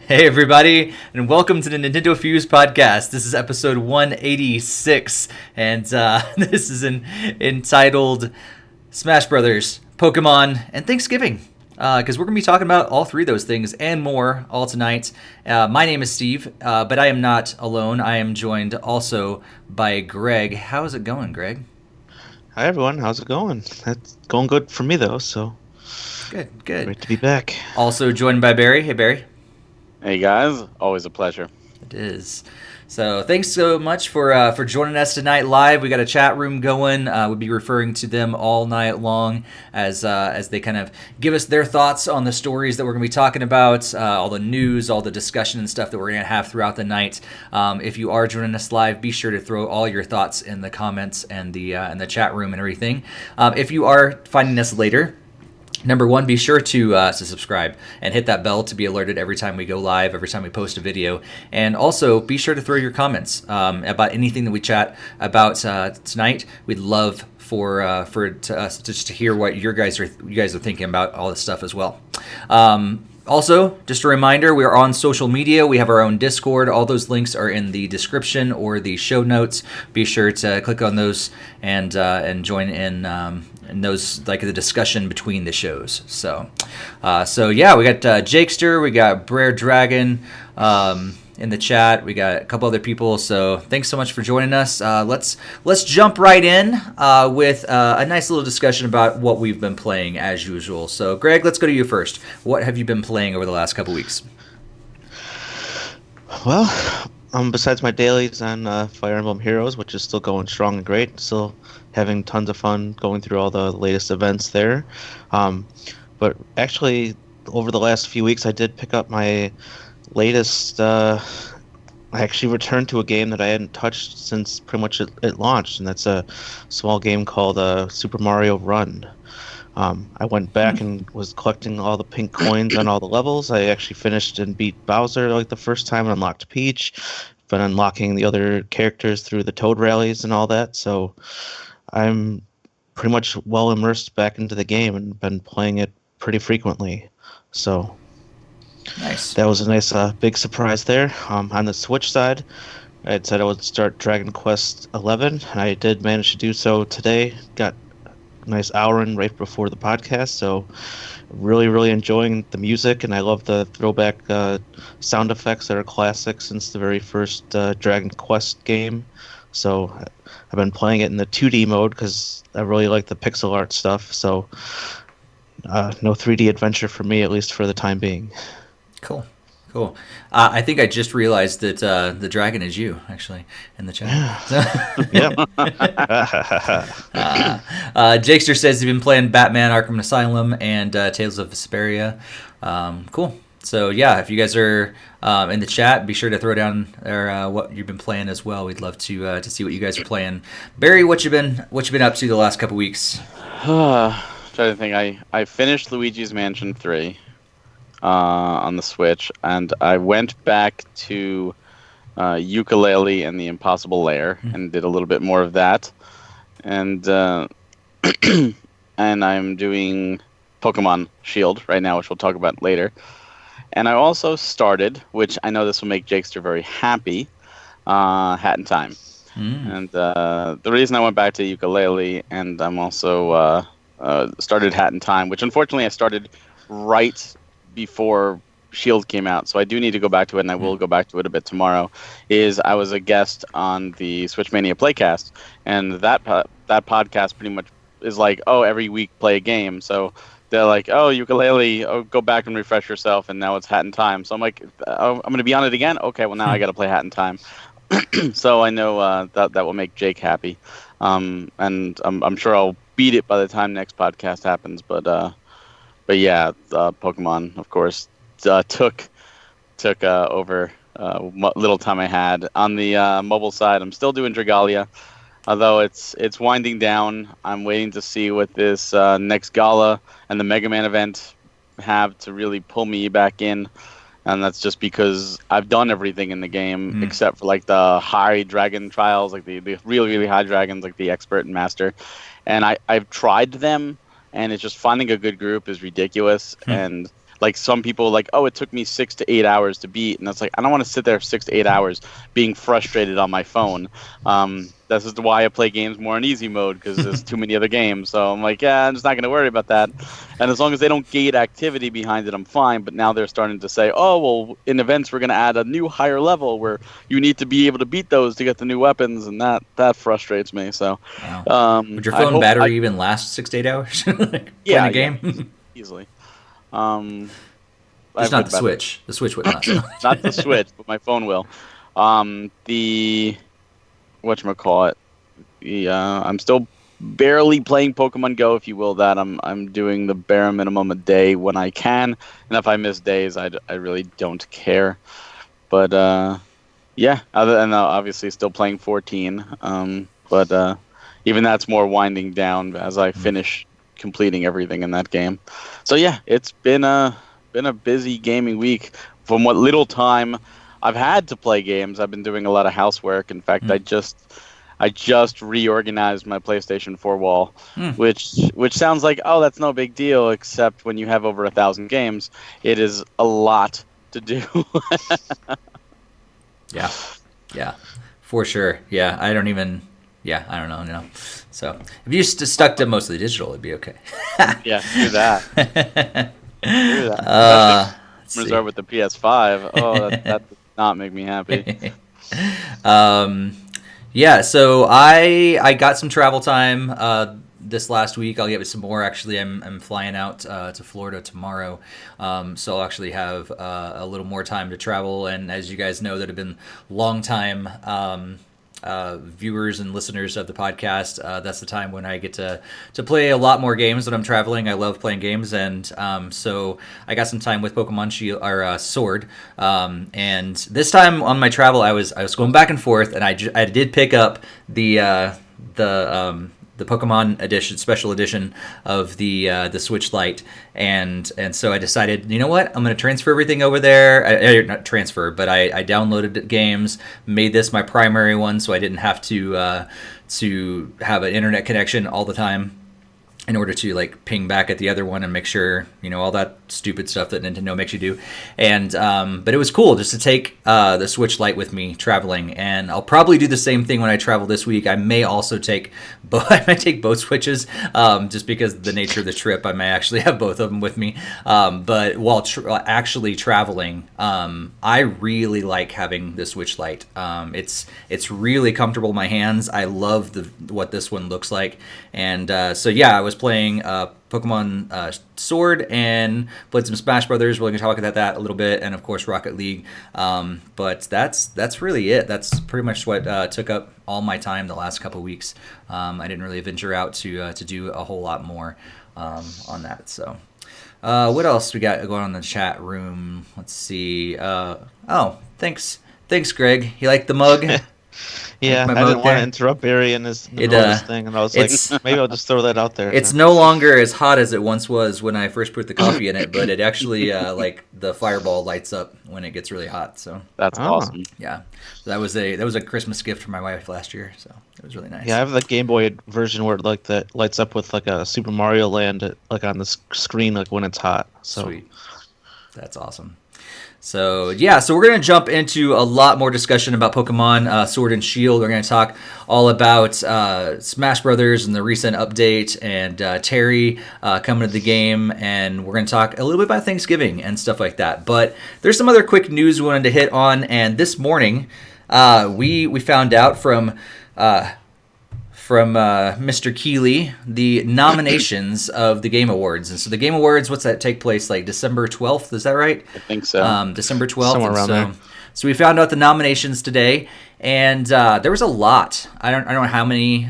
Hey everybody, and welcome to the NintendoFuse Podcast. This is episode 186, and this is entitled Smash Brothers, Pokemon, and Thanksgiving. Because we're going to be talking about all three of those things and more all tonight. My name is Steve, but I am not alone. I am joined also by Greg. How's it going, Greg? Hi everyone, how's it going? That's going good for me though, so Good. great to be back. Also joined by Barry. Hey, Barry. Hey guys, always a pleasure. It is. So thanks so much for joining us tonight live. We got a chat room going. We'll be referring to them all night long as they kind of give us their thoughts on the stories that we're going to be talking about, all the news, all the discussion and stuff that we're going to have throughout the night. If you are joining us live, be sure to throw all your thoughts in the comments and the chat room and everything. If you are finding us later, number one, be sure to subscribe and hit that bell to be alerted every time we go live, every time we post a video. And also, be sure to throw your comments about anything that we chat about tonight. We'd love for us just to hear what you guys are thinking about all this stuff as well. Also, just a reminder, we are on social media. We have our own Discord. All those links are in the description or the show notes. Be sure to click on those and join in those, like the discussion between the shows. So yeah, we got Jakester, we got Brer Dragon in the chat. We got a couple other people. So thanks so much for joining us. Let's jump right in with a nice little discussion about what we've been playing as usual. So Greg, let's go to you first. What have you been playing over the last couple weeks? Well, besides my dailies on Fire Emblem Heroes, which is still going strong and great, still having tons of fun going through all the latest events there. But actually, over the last few weeks, I did pick up my latest. I actually returned to a game that I hadn't touched since pretty much it launched, and that's a small game called Super Mario Run. I went back and was collecting all the pink coins on all the levels. I actually finished and beat Bowser like the first time and unlocked Peach. Been unlocking the other characters through the Toad rallies and all that, so I'm pretty much well immersed back into the game and been playing it pretty frequently. So Nice. that was a nice big surprise there. On the Switch side, I had said I would start Dragon Quest XI, and I did manage to do so today. Got a nice hour in right before the podcast, so really enjoying the music, and I love the throwback sound effects that are classic since the very first Dragon Quest game. So I've been playing it in the 2D mode because I really like the pixel art stuff. So no 3D adventure for me, at least for the time being. Cool. I think I just realized that the dragon is you, actually, in the chat. Yeah. Jakester says he's been playing Batman Arkham Asylum and Tales of Vesperia. Cool. So yeah, if you guys are in the chat, be sure to throw down what you've been playing as well. We'd love to see what you guys are playing. Barry, what you been up to the last couple weeks? Trying to think. I finished Luigi's Mansion 3 on the Switch, and I went back to Yooka-Laylee and the Impossible Lair and did a little bit more of that. And and I'm doing Pokemon Shield right now, which we'll talk about later. And I also started, which I know this will make Jakester very happy, Hat in Time. And the reason I went back to Yooka-Laylee, and I'm also started Hat in Time, which unfortunately I started right before Shield came out, so I do need to go back to it, and I will go back to it a bit tomorrow, is I was a guest on the Switch Mania Playcast, and that podcast pretty much is like, oh, every week play a game, so they're like, oh, Yooka-Laylee, oh, go back and refresh yourself, and now it's Hat in Time. So I'm like, oh, I'm going to be on it again? Okay, well, now I got to play Hat in Time. So I know that will make Jake happy. And I'm sure I'll beat it by the time next podcast happens. But yeah, Pokemon, of course, took over little time I had. On the mobile side, I'm still doing Dragalia. Although it's winding down, I'm waiting to see what this next gala and the Mega Man event have to really pull me back in. And that's just because I've done everything in the game except for like the high dragon trials, like the really, really high dragons, like the expert and master. And I've tried them, and it's just finding a good group is ridiculous. And Like some people like, oh, it took me 6 to 8 hours to beat, and that's like, I don't want to sit there 6 to 8 hours being frustrated on my phone. This is why I play games more in easy mode, because there's too many other games. So I'm like, yeah, I'm just not going to worry about that. And as long as they don't gate activity behind it, I'm fine. But now they're starting to say, oh, well, in events we're going to add a new higher level where you need to be able to beat those to get the new weapons, and that frustrates me. So, wow. Would your phone battery even last 6 to 8 hours? Like, yeah, a game? Yeah, easily. It's not the Switch. The Switch would not. Not the Switch, but my phone will. The whatchamacallit? I'm still barely playing Pokemon Go, if you will. That I'm doing the bare minimum a day when I can, and if I miss days, I really don't care. But yeah, other than obviously still playing 14. But even that's more winding down as I finish completing everything in that game. So yeah, it's been a busy gaming week. From what little time I've had to play games, I've been doing a lot of housework. In fact, I just reorganized my PlayStation 4 wall, which sounds like, oh, that's no big deal, except when you have over 1,000 games, it is a lot to do. Yeah, for sure. Yeah, I don't know. No. So if you just stuck to mostly digital, it'd be okay. Yeah, do that. Reserve with the PS5. Oh, that does not make me happy. Yeah, so I got some travel time this last week. I'll get some more. Actually, I'm flying out to Florida tomorrow, so I'll actually have a little more time to travel. And as you guys know, that have been long time viewers and listeners of the podcast, that's the time when I get to play a lot more games when I'm traveling. I love playing games, and so I got some time with Pokemon Shield or Sword. And this time on my travel, I was going back and forth, and I did pick up the Pokemon edition, special edition of the Switch Lite, and so I decided, you know what, I'm going to transfer everything over there. Not transfer, but I downloaded games, made this my primary one, so I didn't have to have an internet connection all the time in order to like ping back at the other one and make sure, all that stupid stuff that Nintendo makes you do. And but it was cool just to take the Switch Lite with me traveling, and I'll probably do the same thing when I travel this week. I may also take both Switches, just because of the nature of the trip. I may actually have both of them with me. But while actually traveling, I really like having the Switch Lite. It's really comfortable in my hands. I love what this one looks like, and so yeah, I was playing Pokemon Sword and played some Smash Brothers. We're going to talk about that a little bit, and of course Rocket League. But that's really it. That's pretty much what took up all my time the last couple weeks. I didn't really venture out to do a whole lot more on that. So what else we got going on in the chat room? Let's see. Thanks, Greg. You like the mug? Yeah, I didn't want to interrupt Barry in his thing, and I was like, maybe I'll just throw that out there. It's no longer as hot as it once was when I first put the coffee in it, but it actually, like, the fireball lights up when it gets really hot. So that's awesome. Yeah, that was a Christmas gift from my wife last year, so it was really nice. Yeah, I have the Game Boy version where it that lights up with like a Super Mario Land like on the screen like when it's hot. So. Sweet, that's awesome. So yeah, so we're going to jump into a lot more discussion about Pokemon Sword and Shield. We're going to talk all about Smash Brothers and the recent update, and Terry coming to the game, and we're going to talk a little bit about Thanksgiving and stuff like that. But there's some other quick news we wanted to hit on, and this morning we found out from Mr. Keeley the nominations of the Game Awards. And so the Game Awards, what's that take place, like December 12th? Is that right? I think so. December 12th. Somewhere around there. So we found out the nominations today, and there was a lot. I don't know how many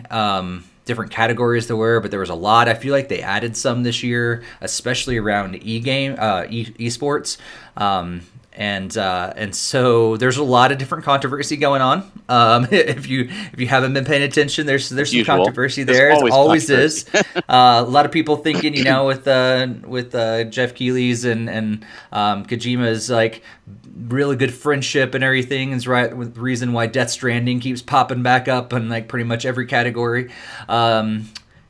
different categories there were, but there was a lot. I feel like they added some this year, especially around esports. And so there's a lot of different controversy going on. If you haven't been paying attention, there's some controversy there. It always is. A lot of people thinking, with Jeff Keighley's and Kojima's like really good friendship and everything is right with the reason why Death Stranding keeps popping back up in like pretty much every category.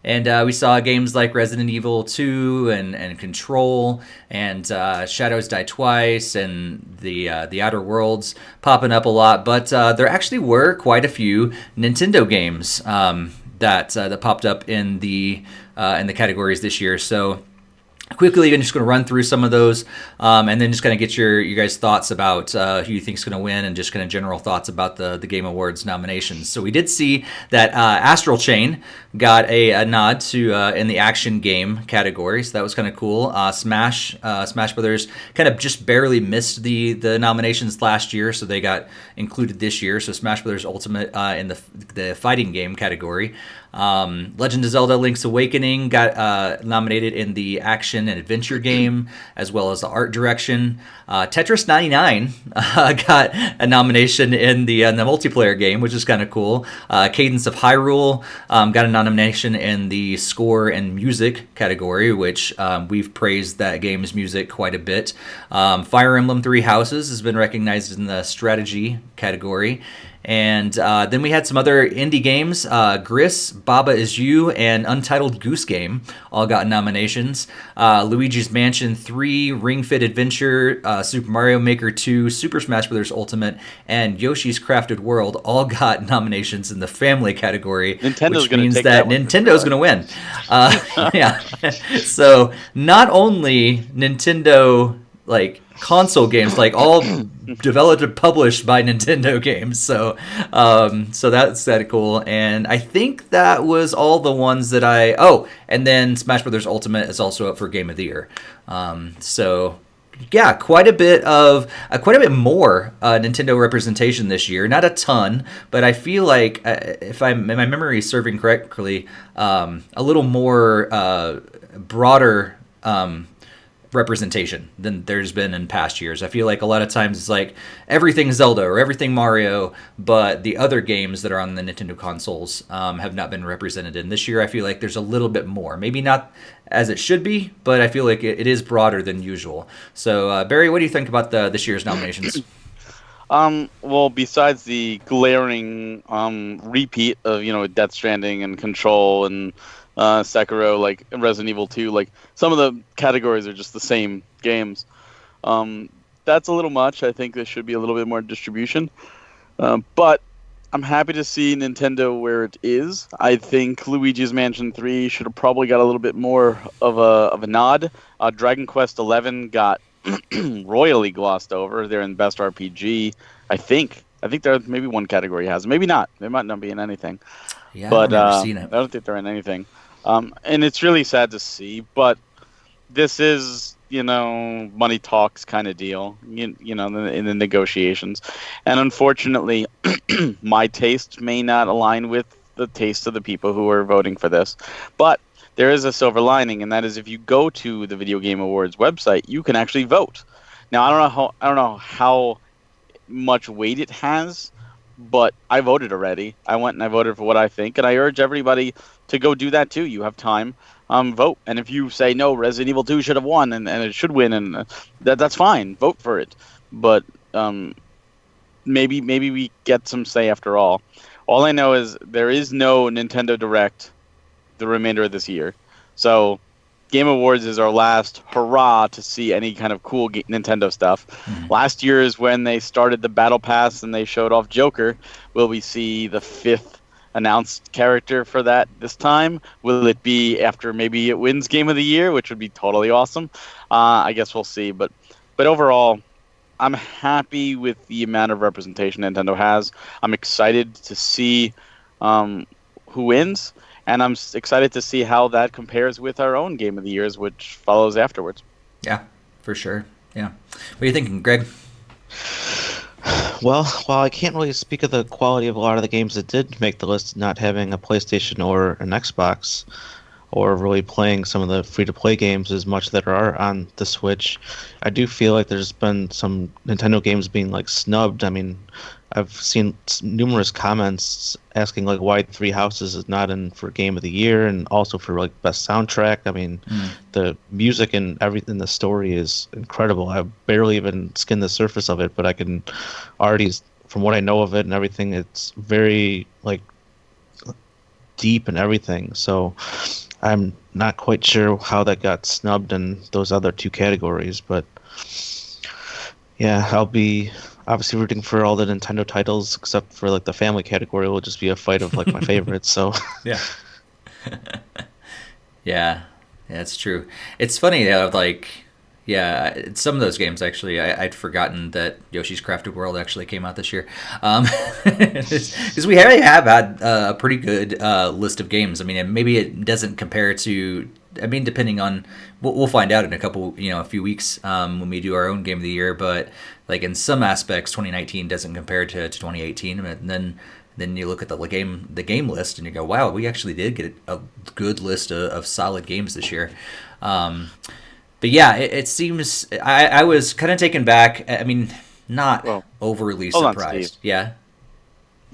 And we saw games like Resident Evil 2 and Control and Shadows Die Twice and the Outer Worlds popping up a lot. But there actually were quite a few Nintendo games that popped up in the categories this year. So quickly, I'm just going to run through some of those, and then just kind of get your guys' thoughts about who you think is going to win, and just kind of general thoughts about the Game Awards nominations. So we did see that Astral Chain got a nod to in the action game category, so that was kind of cool. Smash Brothers kind of just barely missed the nominations last year, so they got included this year. So Smash Brothers Ultimate in the fighting game category. Legend of Zelda: Link's Awakening got nominated in the action and adventure game, as well as the art direction. Tetris 99 got a nomination in the multiplayer game, which is kind of cool. Cadence of Hyrule got a nomination in the score and music category, which we've praised that game's music quite a bit. Fire Emblem Three Houses has been recognized in the strategy category. And then we had some other indie games. Gris, Baba Is You, and Untitled Goose Game all got nominations. Luigi's Mansion 3, Ring Fit Adventure, Super Mario Maker 2, Super Smash Bros. Ultimate, and Yoshi's Crafted World all got nominations in the family category, Nintendo's which means that Nintendo's going to win. Yeah. So not only Nintendo, console games, all developed and published by Nintendo games. So that's kind of cool. And I think that was all the ones that and then Smash Brothers Ultimate is also up for Game of the Year. So yeah, quite a bit more Nintendo representation this year. Not a ton, but I feel like if my memory is serving correctly, a little more broader representation than there's been in past years. I feel like a lot of times it's like everything Zelda or everything Mario, but the other games that are on the Nintendo consoles have not been represented. And this year I feel like there's a little bit more. Maybe not as it should be, but I feel like it is broader than usual. So Barry, what do you think about this year's nominations? Well, besides the glaring repeat of Death Stranding and Control and Sekiro, like Resident Evil 2, some of the categories are just the same games. That's a little much. I think there should be a little bit more distribution. But I'm happy to see Nintendo where it is. I think Luigi's Mansion 3 should have probably got a little bit more of a nod. Dragon Quest 11 got royally glossed over. They're in Best RPG. I think there maybe one category has. Maybe not. They might not be in anything. Yeah, but I've never seen it. I don't think they're in anything. And it's really sad to see, but this is, money talks kind of deal, in the negotiations. And unfortunately, my taste may not align with the taste of the people who are voting for this. But there is a silver lining, and that is if you go to the Video Game Awards website, you can actually vote. Now, I don't know how much weight it has, but I voted already. I went and I voted for what I think, and I urge everybody to go do that too. You have time, vote. And if you say no, Resident Evil 2 should have won and it should win, and that's fine. Vote for it. But maybe we get some say after all. All I know is there is no Nintendo Direct the remainder of this year. So Game Awards is our last hurrah to see any kind of cool Nintendo stuff. Mm-hmm. Last year is when they started the Battle Pass and they showed off Joker. Will we see the 5th announced character for that this time? Will it be after maybe it wins Game of the Year, which would be totally awesome? I guess we'll see. But overall, I'm happy with the amount of representation Nintendo has. I'm excited to see who wins. And I'm excited to see how that compares with our own Game of the Years, which follows afterwards. Yeah, for sure. Yeah. What are you thinking, Greg? Well, while I can't really speak of the quality of a lot of the games that did make the list, not having a PlayStation or an Xbox, or really playing some of the free-to-play games as much that are on the Switch, I do feel like there's been some Nintendo games being snubbed. I mean, I've seen numerous comments asking why Three Houses is not in for Game of the Year, and also for best soundtrack. I mean, the music and everything, the story is incredible. I barely even skinned the surface of it, but I can already, from what I know of it and everything, it's very deep and everything. So I'm not quite sure how that got snubbed in those other two categories, but yeah, I'll be obviously rooting for all the Nintendo titles except for like the family category. It will just be a fight of like my favorites. So Yeah. Yeah, that's true. It's funny how like, yeah, some of those games actually, I'd forgotten that Yoshi's Crafted World actually came out this year, because we already have had a pretty good list of games. I mean, and maybe it doesn't compare to. I mean, depending on, we'll find out in a few weeks when we do our own Game of the Year. But like in some aspects, 2019 doesn't compare to 2018, and then you look at the game list and you go, wow, we actually did get a good list of solid games this year. But yeah, it seems I was kind of taken back. I mean, not overly surprised. Yeah.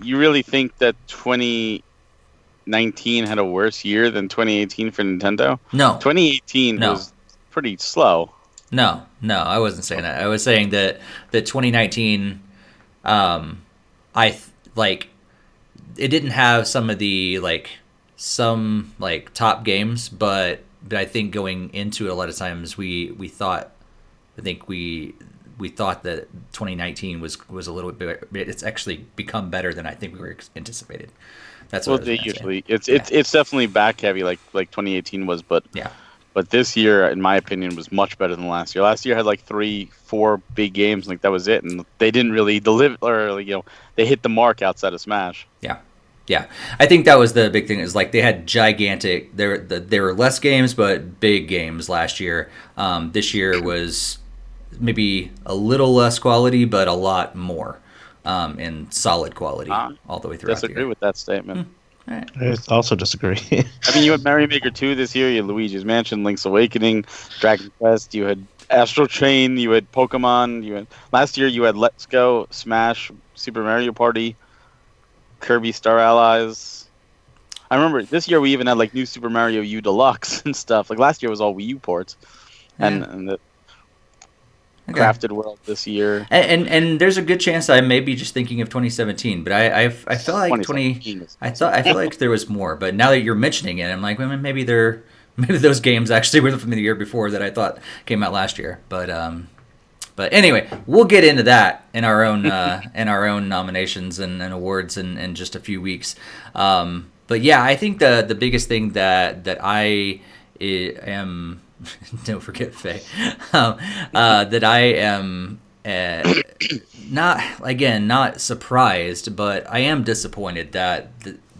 You really think that 2019 had a worse year than 2018 for Nintendo? No. 2018 was pretty slow. No, I wasn't saying that. I was saying that 2019, it didn't have some of the top games, but I think going into it a lot of times we thought that 2019 was a little bit. It's actually become better than I think we were anticipated. That's what they usually. It's definitely back heavy like 2018 was, but yeah. But this year, in my opinion, was much better than last year. Last year had like 3-4 big games, like that was it, and they didn't really deliver. Or they hit the mark outside of Smash. Yeah, I think that was the big thing. Is like they had gigantic. There were less games, but big games last year. This year was maybe a little less quality, but a lot more in solid quality all the way throughout. Disagree with that statement. Right. I also disagree. I mean, you had Mario Maker 2 this year. You had Luigi's Mansion, Link's Awakening, Dragon Quest. You had Astral Chain. You had Pokemon. Last year you had Let's Go, Smash, Super Mario Party, Kirby Star Allies. I remember this year we even had like new Super Mario U Deluxe and stuff. Like last year was all Wii U ports, and the Crafted World this year. And there's a good chance I may be just thinking of 2017, but I felt like I feel like there was more. But now that you're mentioning it, I'm like, well, maybe those games actually were from the year before that I thought came out last year. But anyway, we'll get into that in our own nominations and awards in just a few weeks. But yeah, I think the biggest thing that I am. Don't forget Faye. That I am not surprised, but I am disappointed that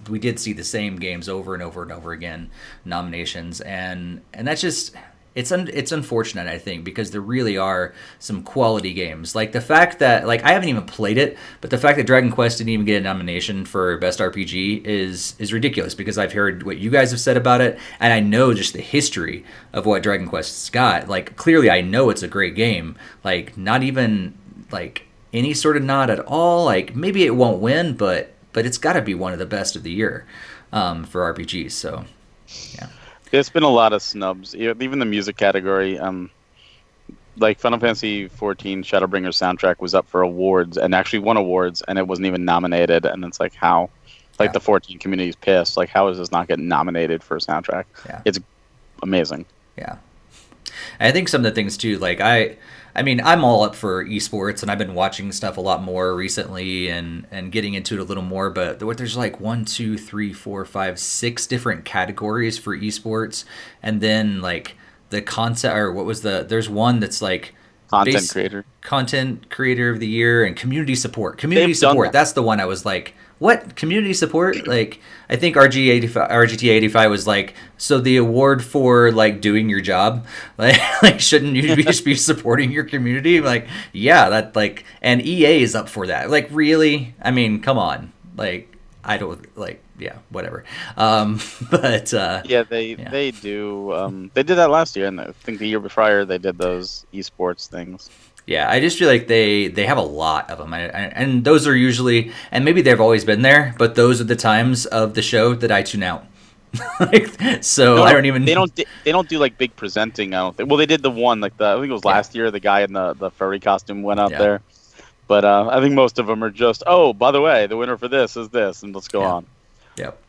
we did see the same games over and over and over again, nominations, and that's just it's unfortunate, I think, because there really are some quality games. Like the fact that I haven't even played it, but the fact that Dragon Quest didn't even get a nomination for Best RPG is ridiculous, because I've heard what you guys have said about it, and I know just the history of what Dragon Quest's got. Like clearly I know it's a great game. Like not even like any sort of nod at all. Like maybe it won't win, but it's got to be one of the best of the year for RPGs. So yeah. There's been a lot of snubs, even the music category. Like Final Fantasy XIV Shadowbringers soundtrack was up for awards and actually won awards, and it wasn't even nominated. And it's like, how? Like the 14 community's pissed. Like, how is this not getting nominated for a soundtrack? Yeah. It's amazing. Yeah. I think some of the things too, like I mean, I'm all up for esports, and I've been watching stuff a lot more recently and getting into it a little more. But there's like 1, 2, 3, 4, 5, 6 different categories for esports, and then like the concept, or what was there's one that's like content creator of the year and community support. That's the one I was like, what? Community support? Like, I think RGT85 was like, so the award for like doing your job, like shouldn't you just be supporting your community? Like, yeah, that like, and EA is up for that. Like, really? I mean, come on. Like, I don't like, yeah, whatever. But they do. They did that last year, and I think the year prior they did those esports things. Yeah, I just feel like they have a lot of them, and those are usually, and maybe they've always been there, but those are the times of the show that I tune out. I don't even. They don't do like big presenting. I don't think. Well, they did the one I think it was last year. The guy in the furry costume went out there, but I think most of them are just, oh, by the way, the winner for this is this, and let's go on. Yep.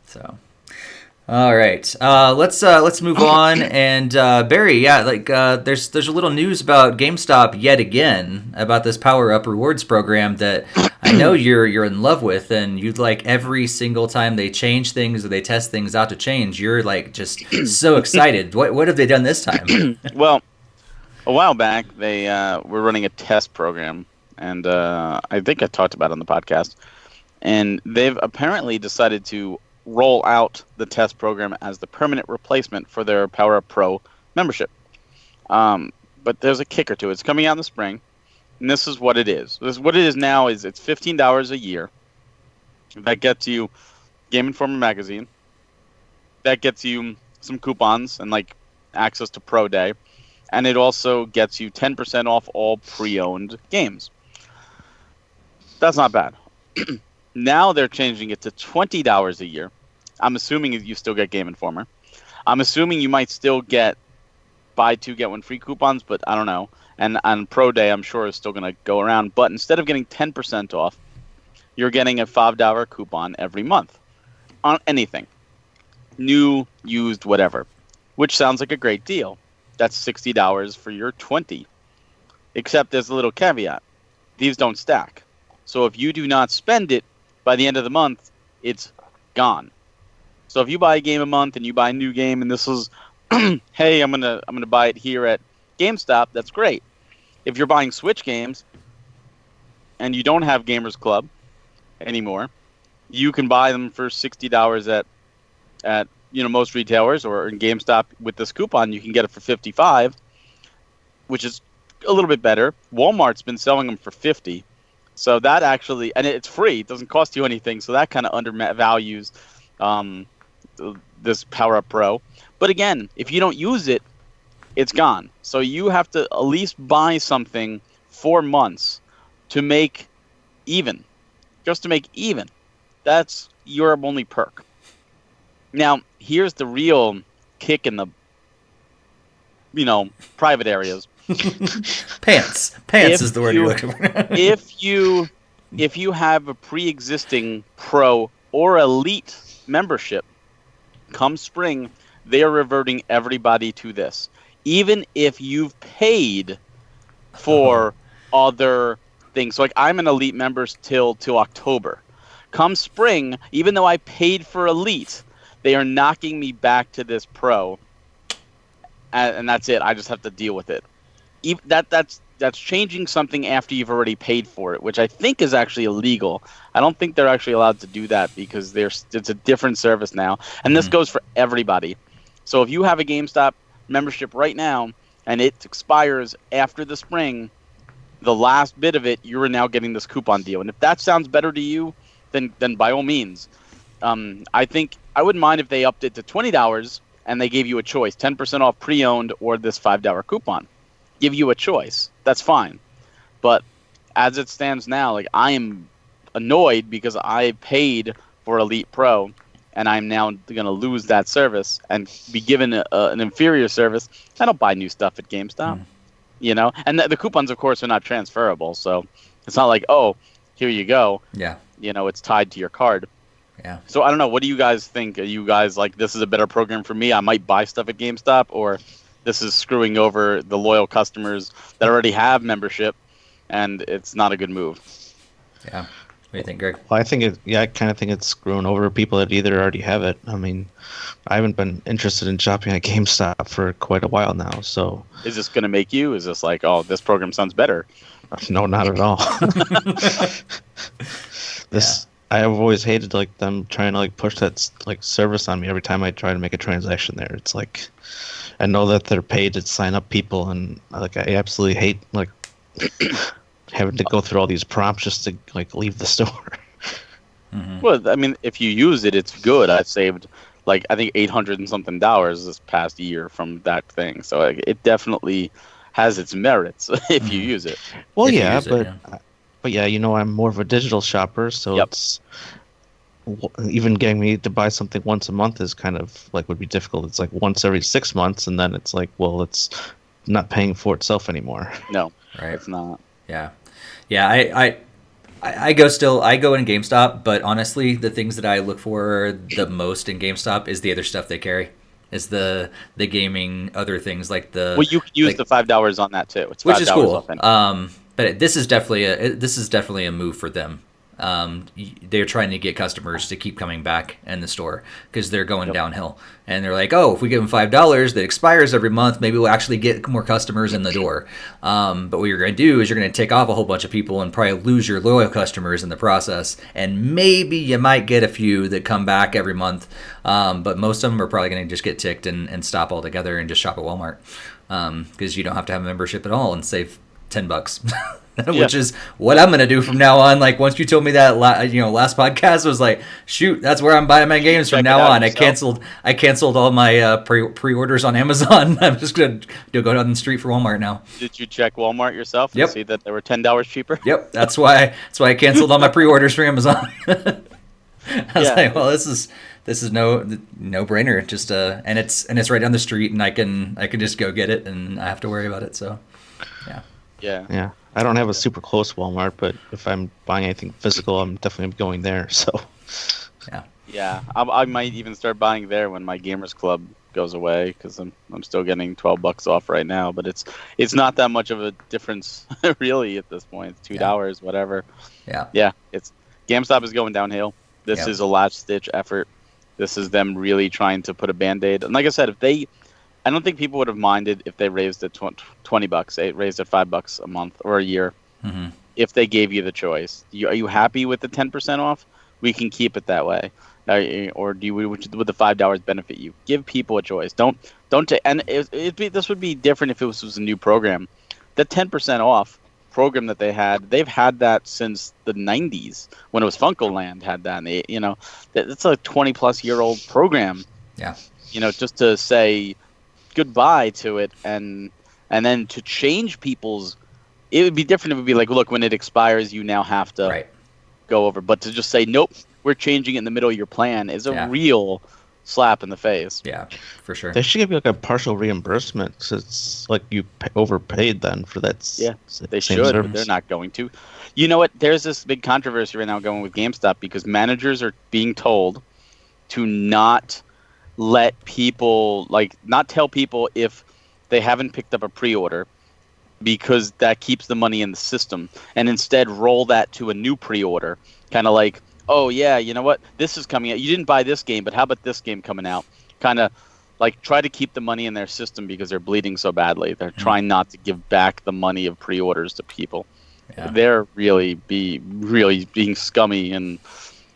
So. All right, let's move on. And Barry, there's a little news about GameStop yet again about this PowerUp rewards program that I know you're in love with, and you'd like every single time they change things or they test things out to change, you're like just so excited. What have they done this time? Well, a while back they were running a test program, and I think I talked about it on the podcast, and they've apparently decided to roll out the test program as the permanent replacement for their PowerUp Pro membership. But there's a kicker to it. It's coming out in the spring, and this is what it is. What it is now is it's $15 a year. That gets you Game Informer magazine. That gets you some coupons and like access to Pro Day. And it also gets you 10% off all pre-owned games. That's not bad. Now they're changing it to $20 a year. I'm assuming you still get Game Informer. I'm assuming you might still get buy two, get one free coupons, but I don't know. And on Pro Day, I'm sure it's still going to go around. But instead of getting 10% off, you're getting a $5 coupon every month on anything. New, used, whatever. Which sounds like a great deal. That's $60 for your 20. Except there's a little caveat. These don't stack. So if you do not spend it by the end of the month, it's gone. So if you buy a game a month and you buy a new game, and this is, hey, I'm gonna buy it here at GameStop, that's great. If you're buying Switch games and you don't have Gamers Club anymore, you can buy them for $60 at most retailers, or in GameStop with this coupon you can get it for $55, which is a little bit better. Walmart's been selling them for $50. So that actually, and it's free, it doesn't cost you anything, so that kind of undervalues this PowerUp Pro. But again, if you don't use it, it's gone. So you have to at least buy something 4 months to make even. Just to make even. That's your only perk. Now, here's the real kick in the, private areas. Pants is the word you're looking for. if you have a pre-existing Pro or Elite membership, come spring, they are reverting everybody to this. Even if you've paid for other things. So like I'm an Elite member till October. Come spring, even though I paid for Elite, they are knocking me back to this Pro. And that's it. I just have to deal with it. That's changing something after you've already paid for it, which I think is actually illegal. I don't think they're actually allowed to do that because it's a different service now. And this goes for everybody. So if you have a GameStop membership right now and it expires after the spring, the last bit of it, you are now getting this coupon deal. And if that sounds better to you, then by all means. I think I wouldn't mind if they upped it to $20 and they gave you a choice, 10% off pre-owned or this $5 coupon. Give you a choice. That's fine. But as it stands now, like I am annoyed because I paid for Elite Pro and I'm now going to lose that service and be given an inferior service. I don't buy new stuff at GameStop, And the coupons, of course, are not transferable. So it's not like, oh, here you go. Yeah. It's tied to your card. Yeah. So I don't know. What do you guys think? Are you guys like, this is a better program for me? I might buy stuff at GameStop, or this is screwing over the loyal customers that already have membership, and it's not a good move. Yeah. What do you think, Greg? Well, I kind of think it's screwing over people that either already have it. I mean, I haven't been interested in shopping at GameStop for quite a while now, so... Is this going to make you? Is this like, oh, this program sounds better? No, not at all. I've always hated like them trying to like push that like service on me every time I try to make a transaction there. It's like I know that they're paid to sign up people, and like I absolutely hate like having to go through all these prompts just to like leave the store. Mm-hmm. Well, I mean, if you use it, it's good. I've saved like I think $800 and something this past year from that thing. So like, it definitely has its merits if you use it. Well, But yeah, I'm more of a digital shopper, so it's even getting me to buy something once a month is kind of like would be difficult. It's like once every 6 months, and then it's like, well, it's not paying for itself anymore. No, right? It's not. Yeah. I I go in GameStop, but honestly, the things that I look for the most in GameStop is the other stuff they carry. Is the gaming other things like Well, you can use like, the $5 on that too. It's which is $5 cool. off. Anything. But this is definitely a move for them. They're trying to get customers to keep coming back in the store because they're going downhill, and they're like, oh, if we give them $5 that expires every month, maybe we'll actually get more customers in the door. But what you're going to do is you're going to take off a whole bunch of people and probably lose your loyal customers in the process, and maybe you might get a few that come back every month, but most of them are probably going to just get ticked and stop altogether and just shop at Walmart because you don't have to have a membership at all and save $10. Which is what I'm gonna do from now on. Like once you told me that, last podcast, I was like, shoot, that's where I'm buying my games from now on. I canceled all my pre-orders on Amazon. I'm just gonna go down the street for Walmart now. Did you check Walmart yourself and Yep. see that they were $10 cheaper? Yep, that's why I canceled all my pre-orders for Amazon. I was like, well, this is no brainer. Just and it's right down the street, and I can just go get it, and I have to worry about it. So, Yeah. I don't have a super close Walmart, but if I'm buying anything physical, I'm definitely going there. So, Yeah. I might even start buying there when my Gamers Club goes away because I'm still getting $12 off right now. But it's not that much of a difference really at this point. It's $2, whatever. Yeah. It's GameStop is going downhill. This is a last ditch effort. This is them really trying to put a Band-Aid. And like I said, I don't think people would have minded if they raised it $20. They raised it $5 a month or a year. Mm-hmm. If they gave you the choice. Are you happy with the 10% off? We can keep it that way. Or would the $5 benefit you? Give people a choice. This would be different if it was a new program. The 10% off program that they've had that since the 90s when it was FuncoLand had that. And it's a 20-plus-year-old program. Yeah. Just to say goodbye to it and then to change people's, it would be different. It would be like, look, when it expires, you now have to go over. But to just say, nope, we're changing it in the middle of your plan is a real slap in the face. Yeah, for sure. They should give you like a partial reimbursement because it's like you overpaid then for that. Yeah, they same should, service. but they're not going to. You know what? There's this big controversy right now going with GameStop because managers are being told to not let people, not tell people if they haven't picked up a pre-order because that keeps the money in the system, and instead roll that to a new pre-order, kind of like, oh yeah, you know what, this is coming out, you didn't buy this game, but how about this game coming out, kind of like try to keep the money in their system because they're bleeding so badly. They're trying not to give back the money of pre-orders to people. They're really being scummy, and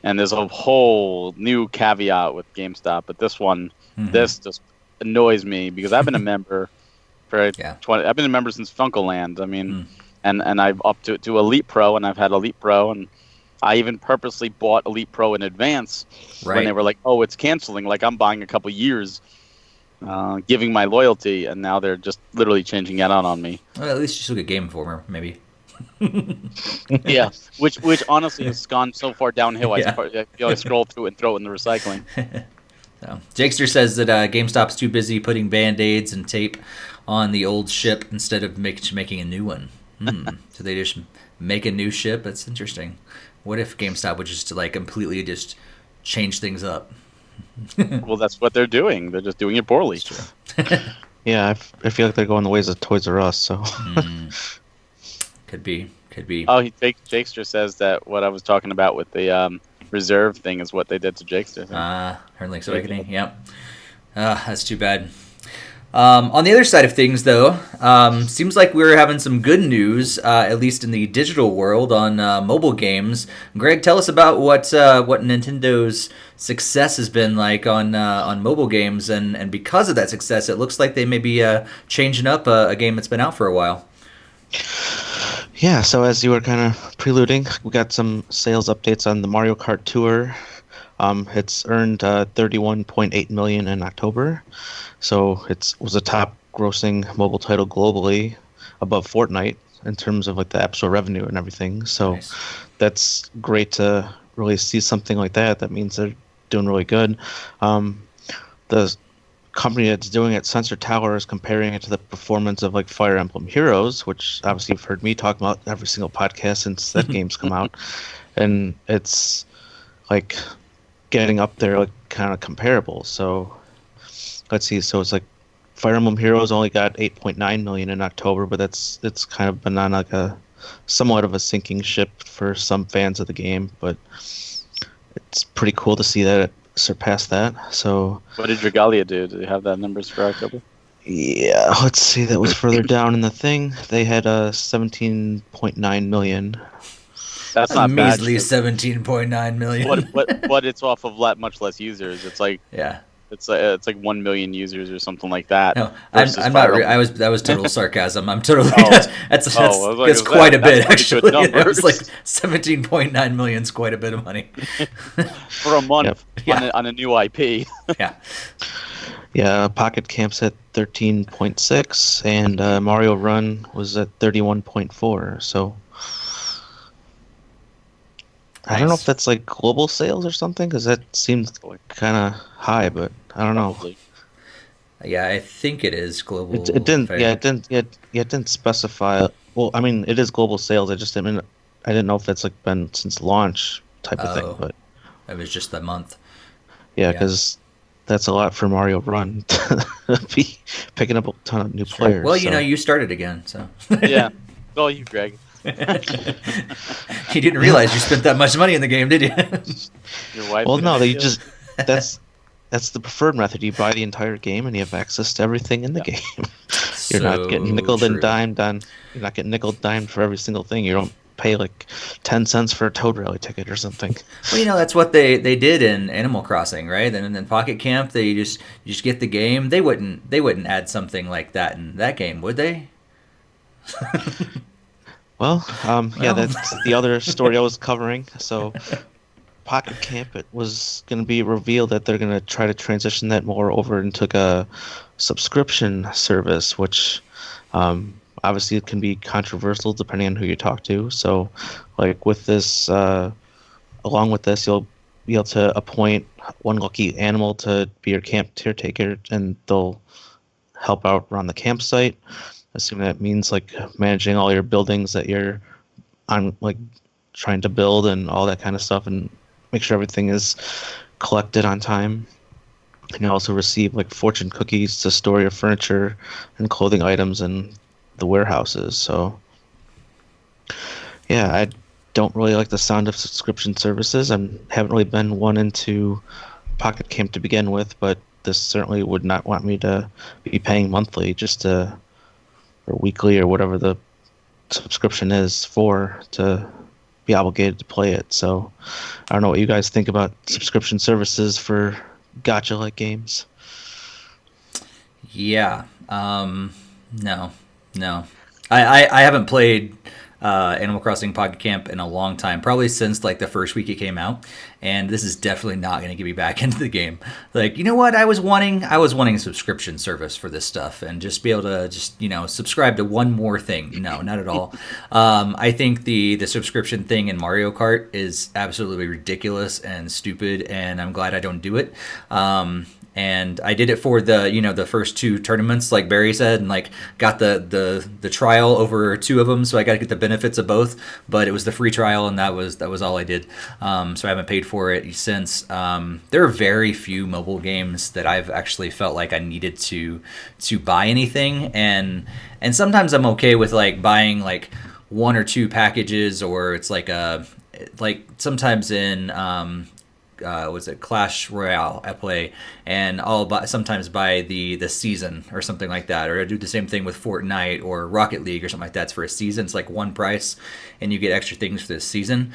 there's a whole new caveat with GameStop, but this one, this just annoys me because I've been a member for I've been a member since FuncoLand. I mean, and I've up to Elite Pro, and I've had Elite Pro, and I even purposely bought Elite Pro in advance when they were like, oh, it's canceling. Like I'm buying a couple years, giving my loyalty, and now they're just literally changing it out on me. Well, at least you still get Game Informer, maybe. Yeah, which honestly has gone so far downhill. I scroll through it and throw it in the recycling. So, Jakester says that GameStop's too busy putting Band-Aids and tape on the old ship instead of making a new one. So they just make a new ship? That's interesting. What if GameStop would just completely just change things up? Well, that's what they're doing. They're just doing it poorly. Yeah, I feel like they're going the ways of Toys R Us. So could be. Oh, Jakester says that what I was talking about with the reserve thing is what they did to Jakester. Link's Awakening. Yep. That's too bad. On the other side of things, though, seems like we're having some good news, at least in the digital world, on mobile games. Greg, tell us about what Nintendo's success has been like on mobile games, and because of that success, it looks like they may be changing up a game that's been out for a while. Yeah, so as you were kind of preluding, we got some sales updates on the Mario Kart Tour. It's earned $31.8 million in October, so it was a top-grossing mobile title globally, above Fortnite in terms of the App Store revenue and everything. So that's great to really see something like that. That means they're doing really good. The company that's doing it, Sensor Tower, is comparing it to the performance of like Fire Emblem Heroes, which obviously you've heard me talk about every single podcast since that game's come out, and it's like getting up there, like kind of comparable. So let's see. So it's like Fire Emblem Heroes only got 8.9 million in October, but it's kind of been on like a somewhat of a sinking ship for some fans of the game, but it's pretty cool to see that it surpassed that. So what did Regalia do? Do they have that numbers for October? yeah, let's see. That was further down in the thing. They had 17.9 million. That's not measly bad. 17.9 million. But it's off of much less users. It's like yeah. It's like 1 million users or something like that. No, I'm not. That was total sarcasm. I'm totally. That's quite a bit actually. It was like 17.9 million is quite a bit of money for a month on a new IP. Yeah. Yeah, Pocket Camp's at 13.6, and Mario Run was at 31.4. So I don't know if that's like global sales or something, because that seems kind of high, but I don't know. Yeah, I think it is global. It didn't. Yeah, it didn't specify. Well, I mean, it is global sales. I didn't know if it's like been since launch type of thing, but it was just the month. Yeah, because that's a lot for Mario Run to be picking up a ton of new players. Well, you started again, so yeah. Oh, you, Greg. You didn't realize you spent that much money in the game, did you? Your wife. Well, no, that's the preferred method. You buy the entire game and you have access to everything in the game. You're not getting nickeled and dimed on. You're not getting nickel dimed for every single thing. You don't pay like 10 cents for a Toad Rally ticket or something. Well, that's what they did in Animal Crossing, right? And in Pocket Camp, you just get the game. They wouldn't add something like that in that game, would they? Well, that's the other story I was covering. So, Pocket Camp, it was going to be revealed that they're going to try to transition that more over into a subscription service, which obviously it can be controversial depending on who you talk to. So, like with this, along with this, you'll be able to appoint one lucky animal to be your camp caretaker, and they'll help out around the campsite. Assuming that means like managing all your buildings that you're on, like trying to build and all that kind of stuff, and make sure everything is collected on time. And you also receive like fortune cookies to store your furniture and clothing items in the warehouses. So yeah, I don't really like the sound of subscription services. I haven't really been one into Pocket Camp to begin with, but this certainly would not want me to be paying monthly just to, or weekly, or whatever the subscription is for, to be obligated to play it. So I don't know what you guys think about subscription services for gacha-like games. Yeah. No. I haven't played Animal Crossing Pocket Camp in a long time, probably since like the first week it came out, and this is definitely not going to get me back into the game. Like, you know what, I was wanting a subscription service for this stuff and just be able to just subscribe to one more thing. No, not at all. I think the subscription thing in Mario Kart is absolutely ridiculous and stupid, and I'm glad I don't do it. And I did it for the first two tournaments, like Barry said, and like got the trial over two of them, so I got to get the benefits of both. But it was the free trial, and that was all I did. So I haven't paid for it since. There are very few mobile games that I've actually felt like I needed to buy anything, and sometimes I'm okay with like buying like one or two packages, or it's like sometimes in was it Clash Royale I play, and I'll sometimes buy the season or something like that, or I do the same thing with Fortnite or Rocket League or something like that. It's for a season. It's like one price, and you get extra things for this season.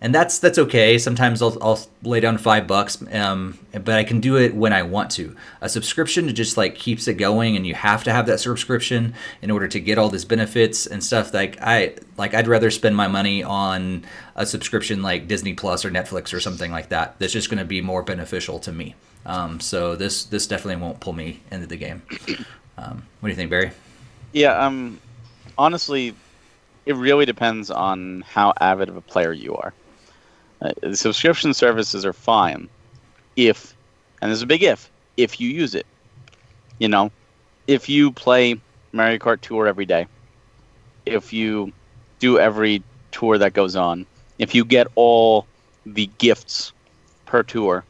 And that's okay. Sometimes I'll lay down $5, but I can do it when I want to. A subscription just like keeps it going, and you have to have that subscription in order to get all these benefits and stuff. I'd rather spend my money on a subscription like Disney Plus or Netflix or something like that. That's just going to be more beneficial to me. So this definitely won't pull me into the game. What do you think, Barry? Yeah. Honestly, it really depends on how avid of a player you are. The subscription services are fine if, and there's a big if if you use it. You know, if you play Mario Kart Tour every day, if you do every tour that goes on, if you get all the gifts per tour,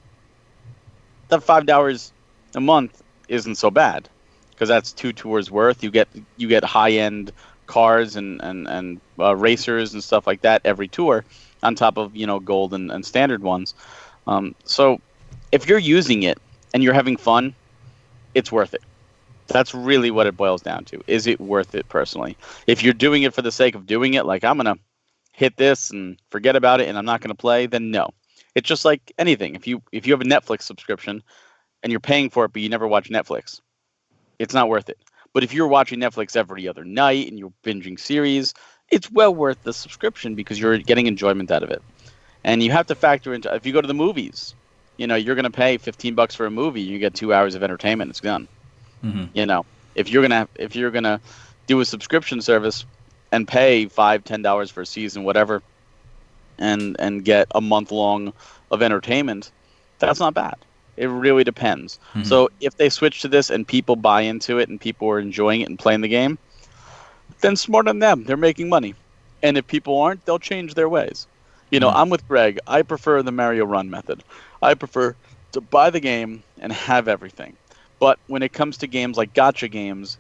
that $5 a month isn't so bad, because that's 2 tours worth. You get high end cars and racers and stuff like that every tour, on top of gold and standard ones. So if you're using it and you're having fun, it's worth it. That's really what it boils down to. Is it worth it personally? If you're doing it for the sake of doing it, like I'm gonna hit this and forget about it and I'm not gonna play, then no. It's just like anything. If you have a Netflix subscription and you're paying for it but you never watch Netflix, it's not worth it. But if you're watching Netflix every other night and you're binging series, it's well worth the subscription because you're getting enjoyment out of it. And you have to factor into, if you go to the movies, you're going to pay $15 for a movie, you get 2 hours of entertainment, it's done. Mm-hmm. If you're going to do a subscription service and pay $5-10 for a season, whatever, and get a month long of entertainment, that's not bad. It really depends. Mm-hmm. So if they switch to this and people buy into it and people are enjoying it and playing the game, then smart on them. They're making money. And if people aren't, they'll change their ways. I'm with Greg. I prefer the Mario Run method. I prefer to buy the game and have everything. But when it comes to games like gacha games,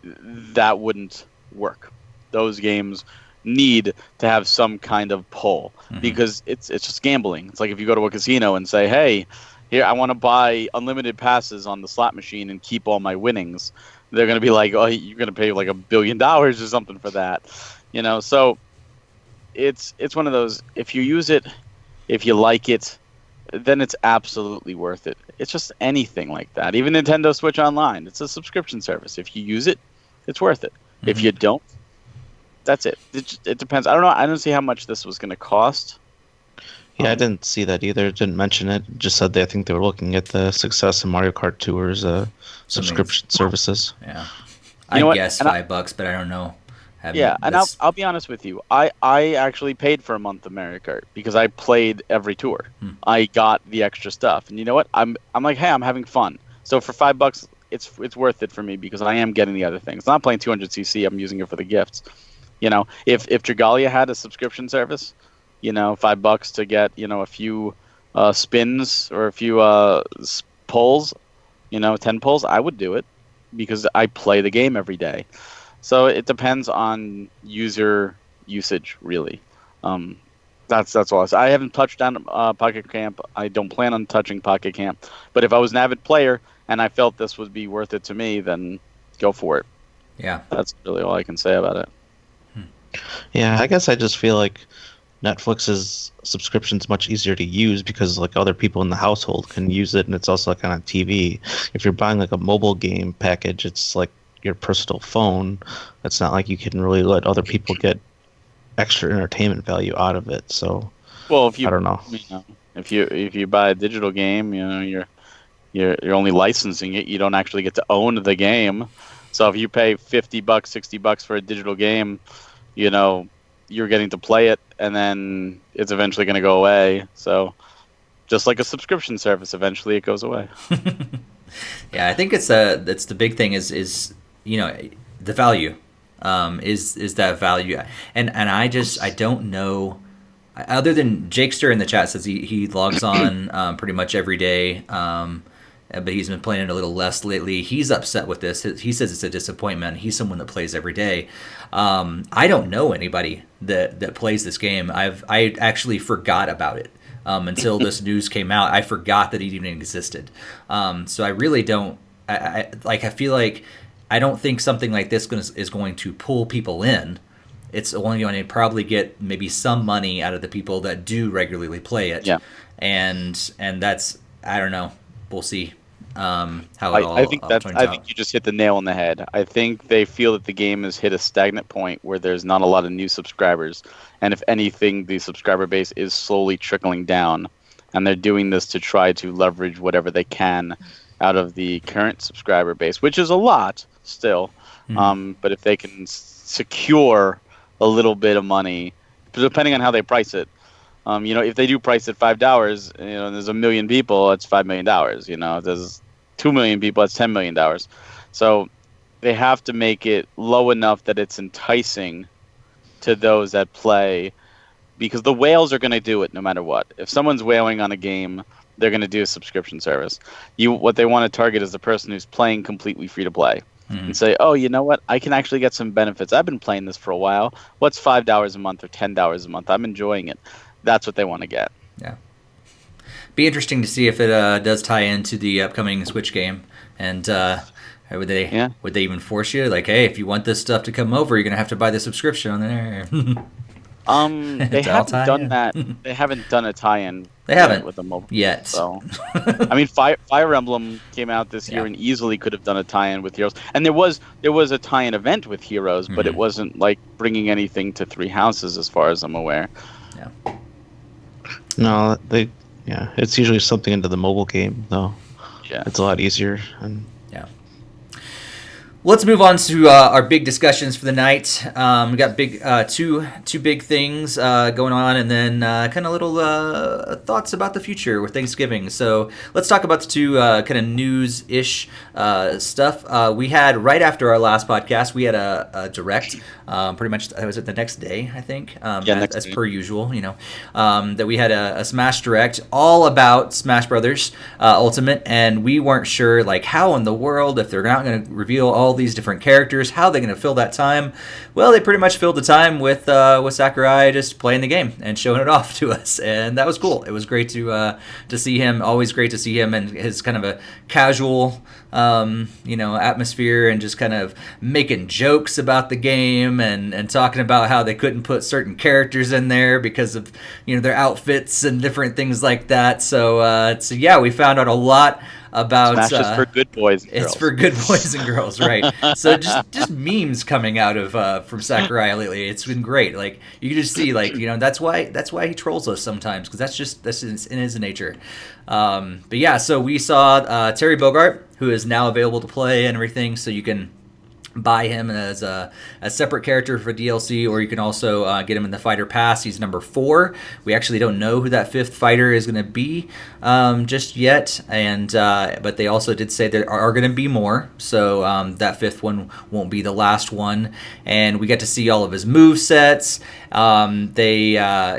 that wouldn't work. Those games need to have some kind of pull, because it's just gambling. It's like if you go to a casino and say, hey, here, I want to buy unlimited passes on the slot machine and keep all my winnings. They're going to be like, oh, you're going to pay like $1 billion or something for that. So it's one of those, if you use it, if you like it, then it's absolutely worth it. It's just anything like that. Even Nintendo Switch Online, it's a subscription service. If you use it, it's worth it. Mm-hmm. If you don't, that's it. It depends. I don't know. I don't see how much this was going to cost. Yeah, I didn't see that either. Didn't mention it. Just said I think they were looking at the success of Mario Kart Tour's subscription services. Yeah, I guess $5, but I don't know. I'll be honest with you. I actually paid for a month of Mario Kart because I played every tour. I got the extra stuff, and you know what? I'm like, hey, I'm having fun. So for $5, it's worth it for me because I am getting the other things. I'm not playing 200cc. I'm using it for the gifts. If Dragalia had a subscription service, $5 to get a few spins or a few pulls, 10 pulls, I would do it because I play the game every day. So it depends on user usage, really. That's all. I haven't touched on Pocket Camp. I don't plan on touching Pocket Camp. But if I was an avid player and I felt this would be worth it to me, then go for it. Yeah, that's really all I can say about it. Yeah, I guess I just feel like Netflix's subscription is much easier to use because like other people in the household can use it, and it's also like on a TV. If you're buying like a mobile game package, it's like your personal phone. It's not like you can really let other people get extra entertainment value out of it. So, well, if you, I don't know. If you buy a digital game, you're only licensing it. You don't actually get to own the game. So if you pay $50, $60 for a digital game, you're getting to play it, and then it's eventually going to go away. So just like a subscription service, eventually it goes away. Yeah, I think it's the big thing is the value, is that value, and I don't know, other than Jakester in the chat says he logs on pretty much every day, but he's been playing it a little less lately. He's upset with this. He says it's a disappointment. He's someone that plays every day. I don't know anybody that plays this game. I actually forgot about it until this news came out. I forgot that it even existed. So I really don't. I feel like I don't think something like this is going to pull people in. It's only going to probably get maybe some money out of the people that do regularly play it. Yeah. And that's, I don't know. We'll see how it all turns out. I think you just hit the nail on the head. I think they feel that the game has hit a stagnant point where there's not a lot of new subscribers. And if anything, the subscriber base is slowly trickling down. And they're doing this to try to leverage whatever they can out of the current subscriber base, which is a lot still. Mm-hmm. But if they can secure a little bit of money, depending on how they price it, if they do price it $5, and there's 1 million people, it's $5 million. 2 million people, that's $10 million. So they have to make it low enough that it's enticing to those that play, because the whales are going to do it no matter what. If someone's whaling on a game, they're going to do a subscription service. What they want to target is the person who's playing completely free to play. And say, oh, you know what? I can actually get some benefits. I've been playing this for a while. What's $5 a month or $10 a month? I'm enjoying it. That's what they want to get. Yeah. Be interesting to see if it does tie into the upcoming Switch game. And would they even force you? Like, hey, if you want this stuff to come over, you're going to have to buy the subscription on there. They haven't done that. They haven't done a tie-in. They haven't with the mobile yet. So, I mean, Fire Emblem came out this year and easily could have done a tie-in with Heroes. And there was a tie-in event with Heroes, but it wasn't like bringing anything to Three Houses, as far as I'm aware. Yeah. No, it's usually something into the mobile game, though. Yeah, it's a lot easier. And let's move on to our big discussions for the night. We got big two big things going on, and then kind of little thoughts about the future with Thanksgiving. So let's talk about the two kind of news-ish stuff. We had, right after our last podcast, we had a direct, pretty much, was it the next day, I think? As per usual, that we had a Smash Direct all about Smash Brothers Ultimate, and we weren't sure, like, how in the world, if they're not going to reveal all these different characters, how are they going to fill that time? Well, they pretty much filled the time with Sakurai just playing the game and showing it off to us, and that was cool. It was great to see him. Always great to see him and his kind of a casual atmosphere, and just kind of making jokes about the game and talking about how they couldn't put certain characters in there because of their outfits and different things like that. So we found out a lot about Smash is for good boys and girls. It's for good boys and girls, right? So just memes coming out of from Sakurai lately. It's been great. Like, you can just see, like, that's why he trolls us sometimes, because that's in his nature. So we saw Terry Bogard, who is now available to play and everything, so you can buy him as a separate character for DLC, or you can also get him in the fighter pass. He's number 4. We actually don't know who that 5th fighter is going to be just yet, and but they also did say there are going to be more, so that 5th one won't be the last one. And we got to see all of his move sets.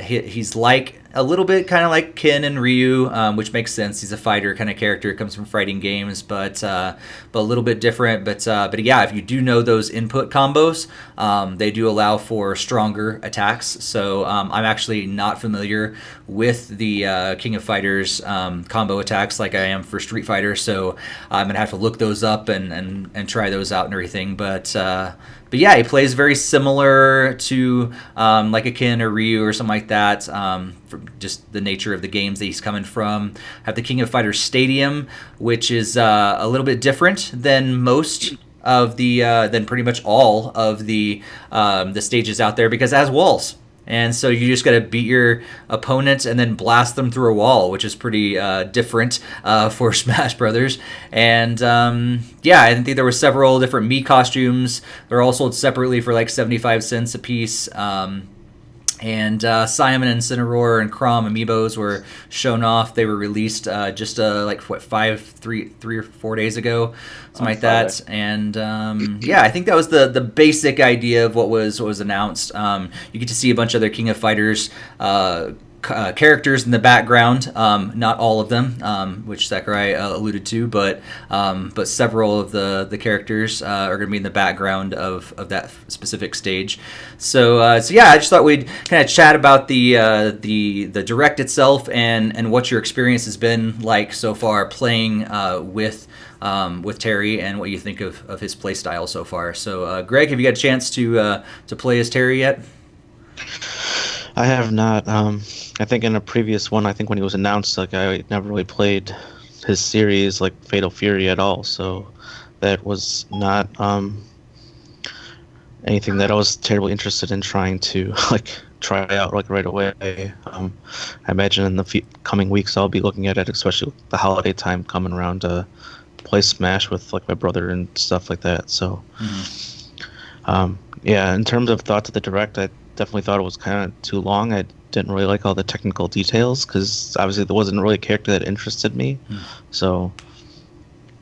He's like a little bit kind of like Ken and Ryu, which makes sense. He's a fighter kind of character, comes from fighting games, but a little bit different. But if you do know those input combos, they do allow for stronger attacks. So I'm actually not familiar with the King of Fighters combo attacks like I am for Street Fighter, so I'm gonna have to look those up and try those out and everything. But he plays very similar to like a Ken or Ryu or something like that, for just the nature of the games that he's coming from. Have the King of Fighters Stadium, which is a little bit different than most of the than pretty much all of the stages out there, because it has walls. And so you just got to beat your opponent and then blast them through a wall, which is pretty different for Smash Brothers. And I think there were several different Mii costumes. They're all sold separately for like 75 cents a piece. And Simon and Cinnaror and Chrom amiibos were shown off. They were released just 3 or 4 days ago, something like that. And I think that was the basic idea of what was announced. You get to see a bunch of other King of Fighters characters in the background, not all of them, which Sakurai alluded to, but several of the characters are going to be in the background of that specific stage. So I just thought we'd kind of chat about the direct itself and what your experience has been like so far playing with Terry, and what you think of his play style so far. So Greg, have you got a chance to play as Terry yet? I have not. I think in a previous one, when he was announced, like, I never really played his series, like Fatal Fury, at all. So that was not anything that I was terribly interested in trying to try out right away. I imagine in the coming weeks I'll be looking at it, especially with the holiday time coming around, to play Smash with my brother and stuff like that. So in terms of thoughts of the Direct, I definitely thought it was kind of too long. I didn't really like all the technical details, because obviously there wasn't really a character that interested me. So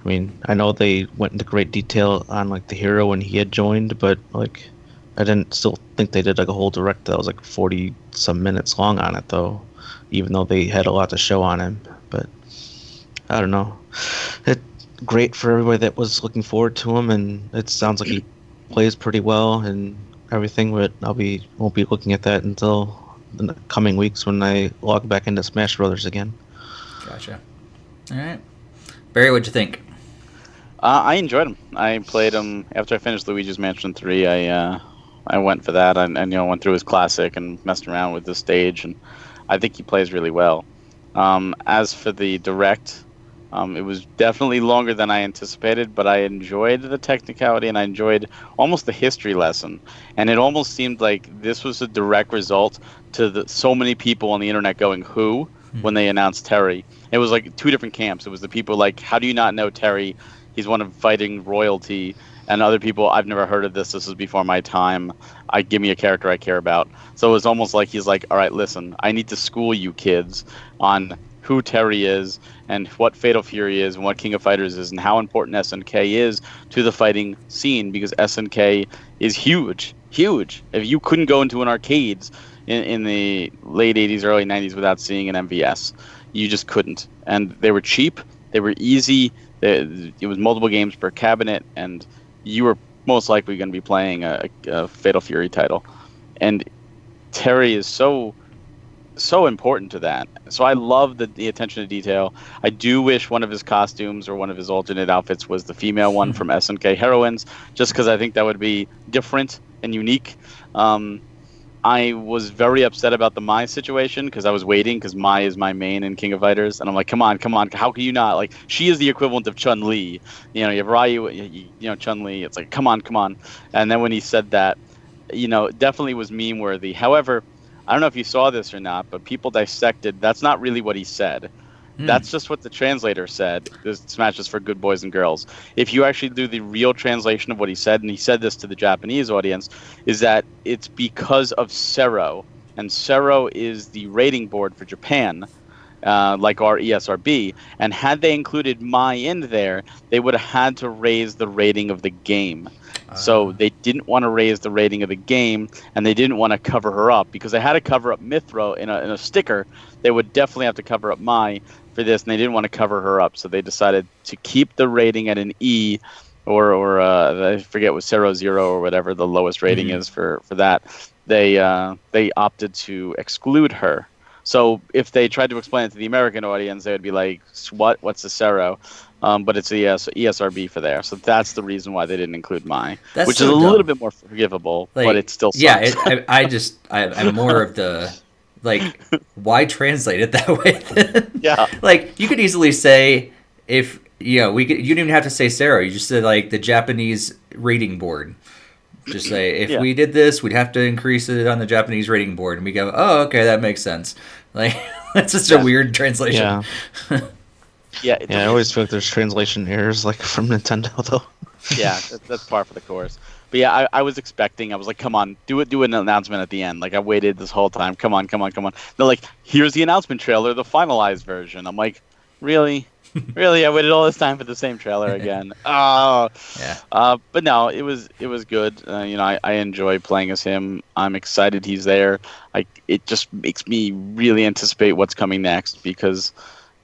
I mean, I know they went into great detail on like the hero when he had joined, but like I didn't still think they did like a whole direct that was like 40 some minutes long on it though, even though they had a lot to show on him. But I don't know. It great for everybody that was looking forward to him, and it sounds like he plays pretty well and everything. But won't be looking at that until the coming weeks when I log back into Smash Brothers again. Gotcha. All right, Barry, what'd you think? I enjoyed him. I played him after I finished Luigi's Mansion 3. I went for that and went through his classic and messed around with the stage, and I think he plays really well. As for the direct, it was definitely longer than I anticipated, but I enjoyed the technicality and I enjoyed almost the history lesson. And it almost seemed like this was a direct result to so many people on the internet going, who? When they announced Terry. It was like two different camps. It was the people like, how do you not know Terry? He's one of fighting royalty. And other people, I've never heard of this. This is before my time. Give me a character I care about. So it was almost like he's like, all right, listen, I need to school you kids on who Terry is and what Fatal Fury is and what King of Fighters is and how important SNK is to the fighting scene, because SNK is huge. If you couldn't go into an arcades in the late 80s, early 90s without seeing an MVS, you just couldn't. And they were cheap, they were easy, it was multiple games per cabinet, and you were most likely going to be playing a Fatal Fury title. And Terry is so important to that. So I love the attention to detail. I do wish one of his costumes or one of his alternate outfits was the female one from SNK Heroines, just because I think that would be different and unique. I was very upset about the Mai situation because I was waiting, because Mai is my main in King of Fighters, and I'm like, come on, how can you not? Like, she is the equivalent of Chun-Li. You have Ryu, Chun-Li. It's like, come on. And then when he said that, it definitely was meme-worthy. However, I don't know if you saw this or not, but people dissected, that's not really what he said. That's just what the translator said. This Smash is for good boys and girls. If you actually do the real translation of what he said, and he said this to the Japanese audience, is that it's because of Sero. And Sero is the rating board for Japan, like our ESRB. And had they included Mai in there, they would have had to raise the rating of the game. So they didn't want to raise the rating of the game, and they didn't want to cover her up, because they had to cover up Mithra in a sticker. They would definitely have to cover up Mai for this, and they didn't want to cover her up. So they decided to keep the rating at an E, or I forget what 0 or whatever the lowest rating is for that. They opted to exclude her. So if they tried to explain it to the American audience, they would be like, what's a Sero? But it's ESRB for there. So that's the reason why they didn't include Mai, which is a little bit more forgivable, but it still sucks. Yeah, I'm more of the, like, why translate it that way then? Yeah. Like, you could easily say, if, you didn't even have to say Sarah. You just said, like, the Japanese rating board. Just say, if we did this, we'd have to increase it on the Japanese rating board. And we go, oh, okay, that makes sense. Like, that's just a weird translation. Yeah. I always feel like there's translation errors, like, from Nintendo, though. Yeah, that's par for the course. But yeah, I was expecting, I was like, come on, do an announcement at the end. Like, I waited this whole time. Come on. They're like, here's the announcement trailer, the finalized version. I'm like, really? Really? I waited all this time for the same trailer again. Oh. Yeah. But no, it was good. I enjoy playing as him. I'm excited he's there. It just makes me really anticipate what's coming next, because,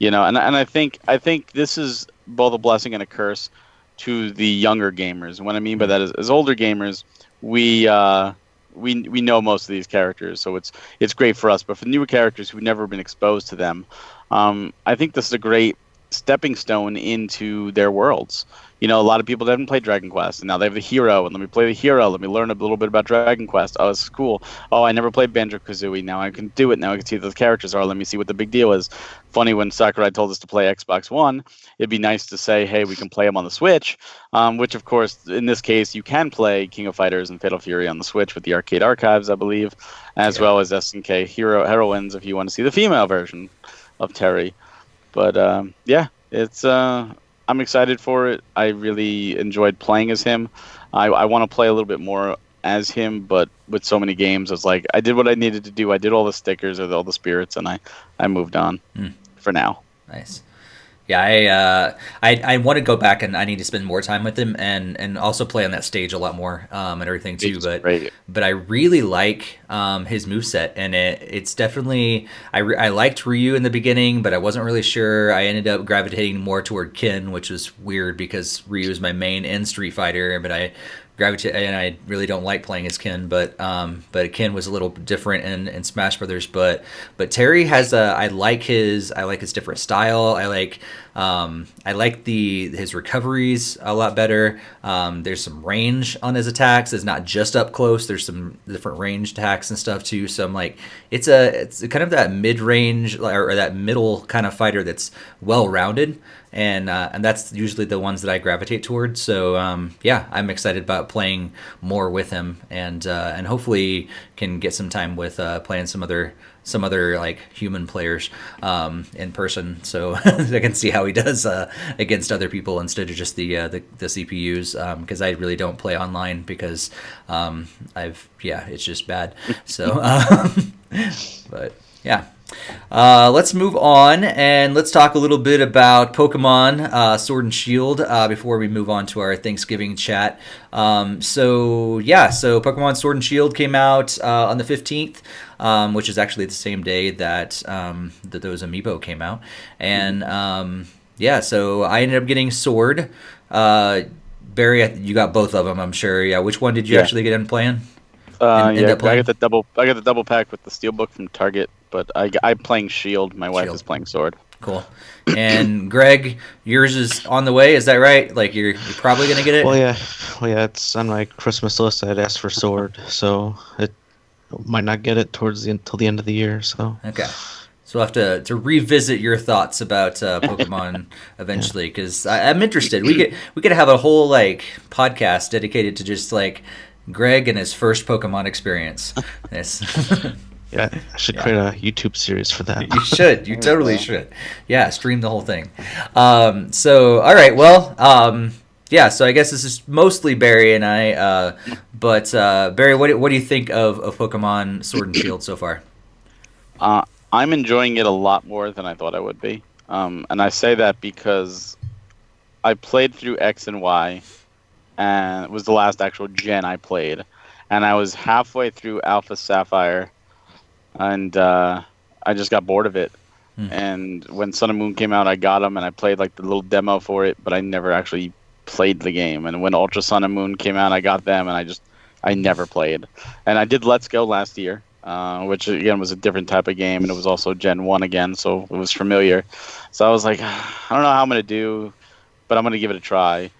and I think this is both a blessing and a curse to the younger gamers. And what I mean by that is, as older gamers, we know most of these characters, so it's great for us. But for newer characters who've never been exposed to them, I think this is a great stepping stone into their worlds. A lot of people haven't played Dragon Quest, and now they have the hero, and let me play the hero, let me learn a little bit about Dragon Quest. Oh, this is cool. Oh, I never played Banjo-Kazooie, now I can do it, now I can see what those characters are, let me see what the big deal is. Funny, when Sakurai told us to play Xbox One, it'd be nice to say, hey, we can play them on the Switch, which, of course, in this case, you can play King of Fighters and Fatal Fury on the Switch with the arcade archives, I believe, as well as SNK Heroines if you want to see the female version of Terry. But it's I'm excited for it. I really enjoyed playing as him. I want to play a little bit more as him, but with so many games, I was like, I did what I needed to do. I did all the stickers or all the spirits, and I moved on for now. Nice. Yeah, I want to go back and I need to spend more time with him and also play on that stage a lot more and everything too. But I really like his moveset, and it's definitely I liked Ryu in the beginning, but I wasn't really sure. I ended up gravitating more toward Ken, which was weird because Ryu is my main in Street Fighter, but I gravitate, and I really don't like playing as Ken, but Ken was a little different in Smash Brothers. But Terry has I like his different style. I like his recoveries a lot better. There's some range on his attacks. It's not just up close. There's some different range attacks and stuff too. So I'm like, it's kind of that mid range or that middle kind of fighter that's well rounded. And that's usually the ones that I gravitate towards. So yeah, I'm excited about playing more with him, and hopefully can get some time with playing some other like human players in person, so I can see how he does against other people instead of just the CPUs. Because I really don't play online because it's just bad. So but yeah. Let's move on and let's talk a little bit about Pokemon Sword and Shield before we move on to our Thanksgiving chat. So Pokemon Sword and Shield came out on the 15th, which is actually the same day that those amiibo came out. And so I ended up getting Sword. Barry, you got both of them, I'm sure. Yeah, which one did you actually get in playing? I got the double pack with the Steelbook from Target, but I'm playing Shield. My wife is playing Sword. Cool. And Greg, yours is on the way. Is that right? Like you're probably gonna get it. Well, yeah. It's on my Christmas list. I'd asked for Sword, so it might not get it till the end of the year. So okay. So we'll have to revisit your thoughts about Pokemon eventually, because I'm interested. We could have a whole like podcast dedicated to just like Greg and his first Pokemon experience. Yeah, I should create a YouTube series for that. You should. You totally should. Yeah, stream the whole thing. So, all right. Well, so I guess this is mostly Barry and I. But Barry, what do you think of Pokemon Sword and Shield so far? I'm enjoying it a lot more than I thought I would be. And I say that because I played through X and Y, and it was the last actual gen I played. And I was halfway through Alpha Sapphire, and I just got bored of it. And when Sun and Moon came out, I got them, and I played like the little demo for it, but I never actually played the game. And when Ultra Sun and Moon came out, I got them, and I never played. And I did Let's Go last year, which again was a different type of game, and it was also Gen 1 again, so it was familiar. So I was like, I don't know how I'm going to do, but I'm going to give it a try.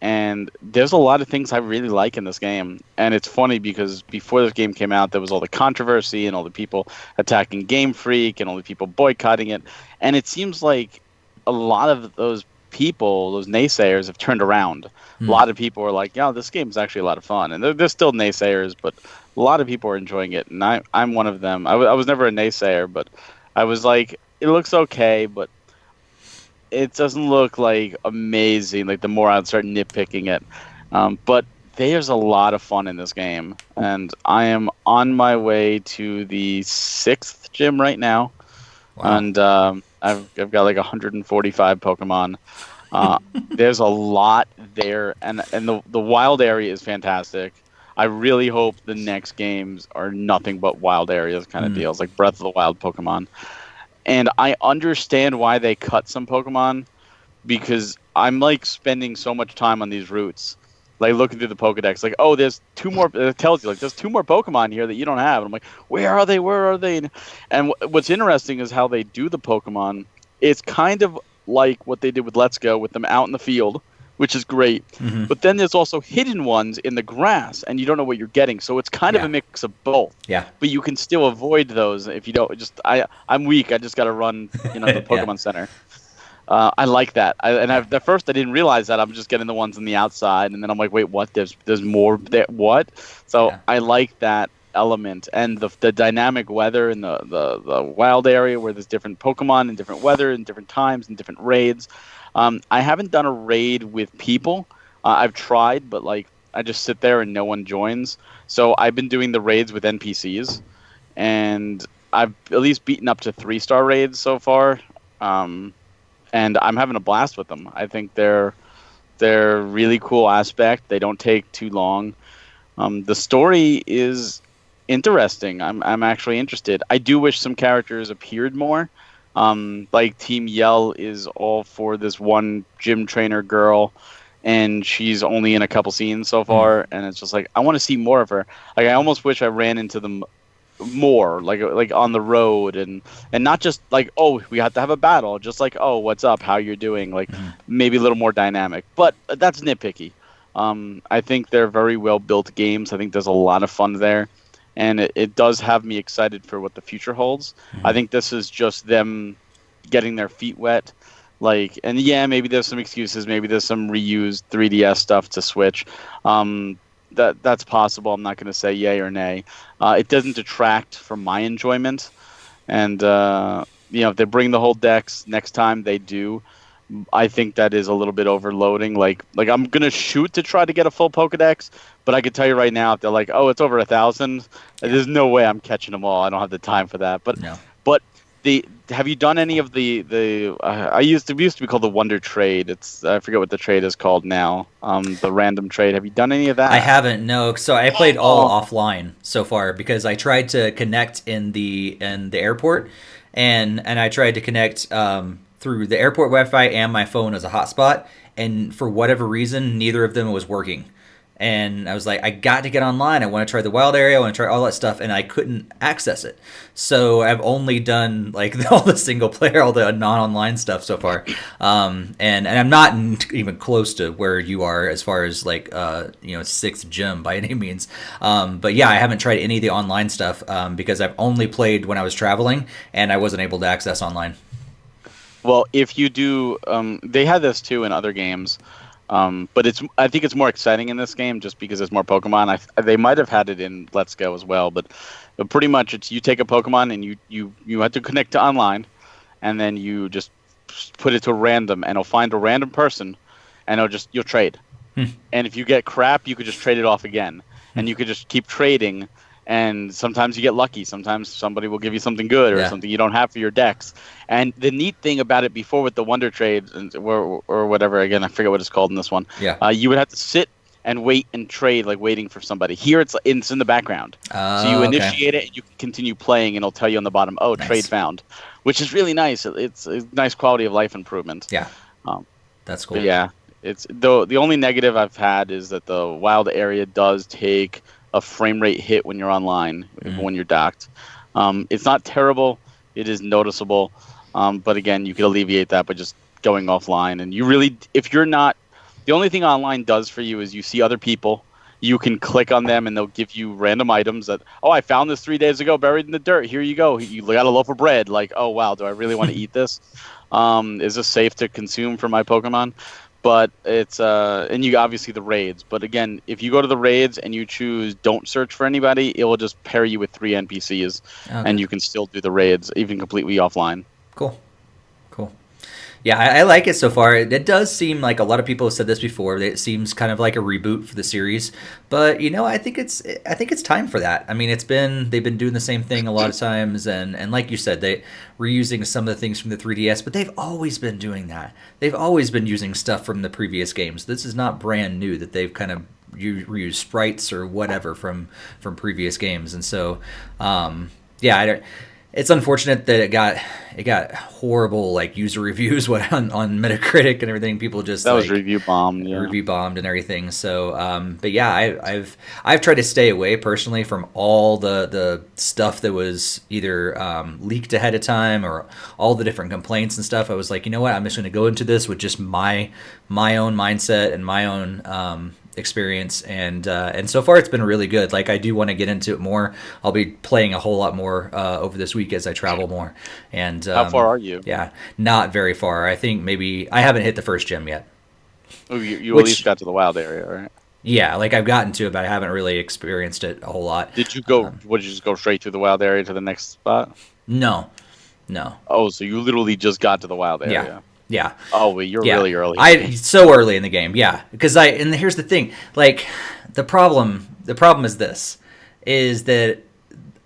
And there's a lot of things I really like in this game. And it's funny because before this game came out, there was all the controversy and all the people attacking Game Freak and all the people boycotting it. And it seems like a lot of those people, those naysayers, have turned around. A lot of people are like, yeah, this game is actually a lot of fun. And there's still naysayers, but a lot of people are enjoying it. And I'm one of them. I was never a naysayer, but I was like, it looks okay, but it doesn't look like amazing. Like the more I'd start nitpicking it, but there's a lot of fun in this game, and I am on my way to the 6th gym right now. Wow. And I've got like 145 Pokemon. There's a lot there, and the wild area is fantastic. I really hope the next games are nothing but wild areas kind of deals, like Breath of the Wild Pokemon. And I understand why they cut some Pokemon, because I'm like spending so much time on these routes, like looking through the Pokedex, like, oh, there's 2 more. It tells you like there's 2 more Pokemon here that you don't have. And I'm like, where are they? Where are they? And what's interesting is how they do the Pokemon. It's kind of like what they did with Let's Go, with them out in the field, which is great. But then there's also hidden ones in the grass, and you don't know what you're getting. So it's kind of a mix of both. Yeah. But you can still avoid those if you don't. I'm weak. I just got to run, the Pokemon Center. I like that. At first I didn't realize that. I'm just getting the ones on the outside, and then I'm like, wait, what? There's more there. What? So I like that element, and the dynamic weather in the wild area where there's different Pokemon and different weather and different times and different raids. I haven't done a raid with people. I've tried, but like I just sit there and no one joins. So I've been doing the raids with NPCs, and I've at least beaten up to 3-star raids so far. and I'm having a blast with them. I think they're really cool aspect. They don't take too long. The story is interesting. I'm actually interested. I do wish some characters appeared more. Like Team Yell is all for this one gym trainer girl, and she's only in a couple scenes so far, and it's just like I want to see more of her. Like I almost wish I ran into them more, like on the road, and not just like, oh, we have to have a battle, just like, oh, what's up, how you're doing, like maybe a little more dynamic. But that's nitpicky. I think they're very well built games. I think there's a lot of fun there, and it does have me excited for what the future holds. I think this is just them getting their feet wet. Like, and yeah, maybe there's some excuses. Maybe there's some reused 3DS stuff to Switch. That's possible. I'm not going to say yay or nay. It doesn't detract from my enjoyment. And if they bring the whole decks next time, they do. I think that is a little bit overloading. Like I'm gonna shoot to try to get a full Pokedex, but I can tell you right now, if they're like, oh, it's over 1,000, there's no way I'm catching them all. I don't have the time for that. But no. But have you done any of the I used to be called the Wonder Trade. I forget what the trade is called now. The random trade. Have you done any of that? I haven't. No. So I played all offline so far because I tried to connect in the airport, and I tried to connect through the airport Wi-Fi and my phone as a hotspot, and for whatever reason, neither of them was working. And I was like, I got to get online. I want to try the wild area. I want to try all that stuff, and I couldn't access it. So I've only done like all the single player, all the non-online stuff so far. And I'm not even close to where you are as far as like 6th gym by any means. But yeah, I haven't tried any of the online stuff because I've only played when I was traveling, and I wasn't able to access online. Well, if you do, they had this too in other games. But I think it's more exciting in this game just because there's more Pokemon. They might have had it in Let's Go as well, but pretty much it's you take a Pokemon and you have to connect to online, and then you just put it to random, and it'll find a random person, and you'll trade. And if you get crap, you could just trade it off again, and you could just keep trading. And sometimes you get lucky. Sometimes somebody will give you something good or something you don't have for your decks. And the neat thing about it before with the Wonder Trade or whatever, again, I forget what it's called in this one. Yeah. You would have to sit and wait and trade, like waiting for somebody. Here it's in the background. So you initiate it and you can continue playing, and it'll tell you on the bottom, nice. Trade found, which is really nice. It's a nice quality of life improvement. Yeah. That's cool. Yeah. It's the only negative I've had is that the wild area does take a frame rate hit when you're online, when you're docked. It's not terrible. It is noticeable. But again, you could alleviate that by just going offline. And you really, if you're not, the only thing online does for you is you see other people. You can click on them and they'll give you random items that, oh, I found this 3 days ago buried in the dirt. Here you go. You got a loaf of bread. Like, oh, wow, do I really want to eat this? Is this safe to consume for my Pokemon? But it's and you obviously the raids. But again, if you go to the raids and you choose don't search for anybody, it will just pair you with 3 NPCs, and you can still do the raids even completely offline. Cool. Yeah, I like it so far. It does seem like a lot of people have said this before. It seems kind of like a reboot for the series, but I think it's time for that. I mean, they've been doing the same thing a lot of times, and like you said, they reusing some of the things from the 3DS, but they've always been doing that. They've always been using stuff from the previous games. This is not brand new that they've kind of reused sprites or whatever from previous games, and so it's unfortunate that it got horrible like user reviews on Metacritic and everything. People just was review bombed and everything. So, but yeah, I've tried to stay away personally from all the stuff that was either leaked ahead of time or all the different complaints and stuff. I was like, you know what, I'm just going to go into this with just my own mindset and my own experience, and so far it's been really good. Like, I do want to get into it more. I'll be playing a whole lot more over this week as I travel more. And how far are you? Yeah, not very far. I think maybe I haven't hit the first gym yet. Oh, you at least got to the wild area, right? Yeah, like I've gotten to it, but I haven't really experienced it a whole lot. Did you go? Would you just go straight to the wild area to the next spot? No. Oh, so you literally just got to the wild area. Yeah. Oh, well, you're really early. So early in the game, yeah. Because and here's the thing, like the problem is this, is that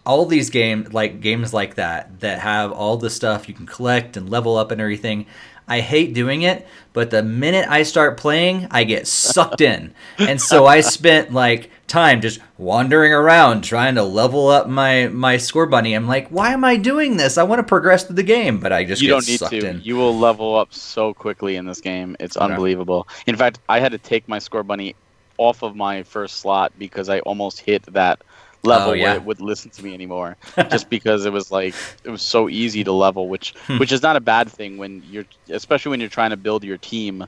all these games like that have all the stuff you can collect and level up and everything, I hate doing it, but the minute I start playing, I get sucked in. And so I spent like time just wandering around trying to level up my score bunny. I'm like, why am I doing this? I want to progress through the game, but I just You get don't need sucked to. in. You will level up so quickly in this game. It's unbelievable. In fact, I had to take my score bunny off of my first slot because I almost hit that level where it wouldn't listen to me anymore, just because it was so easy to level, which is not a bad thing when especially when you're trying to build your team.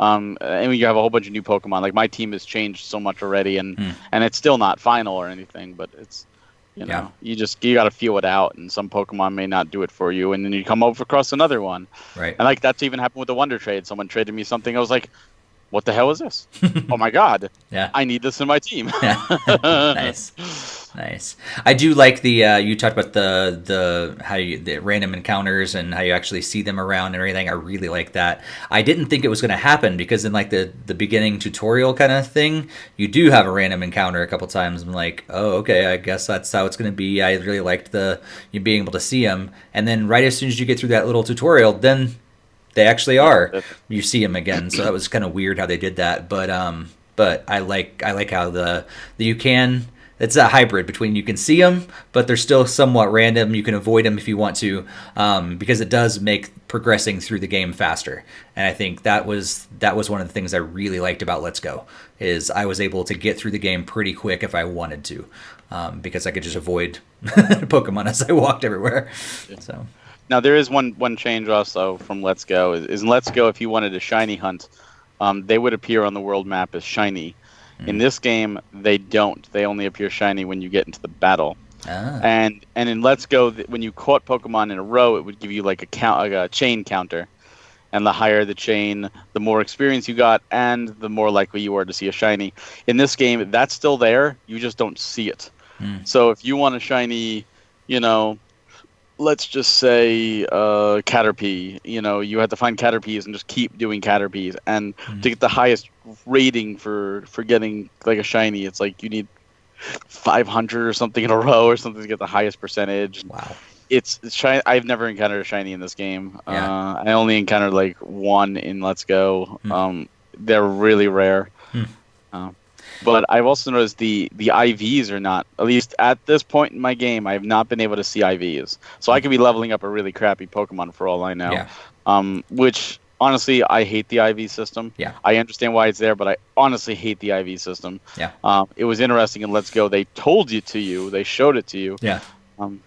And when you have a whole bunch of new Pokemon, like my team has changed so much already, and it's still not final or anything, but it's you got to feel it out, and some Pokemon may not do it for you, and then you come over across another one, right? And like that's even happened with the Wonder Trade. Someone traded me something. I was like, what the hell is this? Oh my god! Yeah, I need this in my team. Nice. I do like the you talked about the random encounters and how you actually see them around and everything. I really like that. I didn't think it was going to happen because in like the beginning tutorial kind of thing, you do have a random encounter a couple times. I'm like, oh, okay, I guess that's how it's going to be. I really liked you being able to see them, and then right as soon as you get through that little tutorial, then they actually are. You see them again, so that was kind of weird how they did that. But I like how you can. It's a hybrid between you can see them, but they're still somewhat random. You can avoid them if you want to, because it does make progressing through the game faster. And I think that was one of the things I really liked about Let's Go, is I was able to get through the game pretty quick if I wanted to, because I could just avoid Pokemon as I walked everywhere. So. Now there is one change also from Let's Go. Is in Let's Go, if you wanted a shiny hunt, they would appear on the world map as shiny. In this game, they don't. They only appear shiny when you get into the battle. And in Let's Go, when you caught Pokemon in a row, it would give you like a chain counter. And the higher the chain, the more experience you got, and the more likely you are to see a shiny. In this game, that's still there. You just don't see it. So if you want a shiny, let's just say Caterpie, you have to find Caterpies and just keep doing Caterpies, and to get the highest rating for getting like a shiny, it's like you need 500 or something in a row or something to get the highest percentage. Wow. It's shiny. I've never encountered a shiny in this game. I only encountered like one in Let's Go. They're really rare. But I've also noticed the IVs are not, at least at this point in my game, I have not been able to see IVs. So I could be leveling up a really crappy Pokemon for all I know. Which, honestly, I hate the IV system. I understand why it's there, but I honestly hate the IV system. It was interesting in Let's Go. They told you to you. They showed it to you.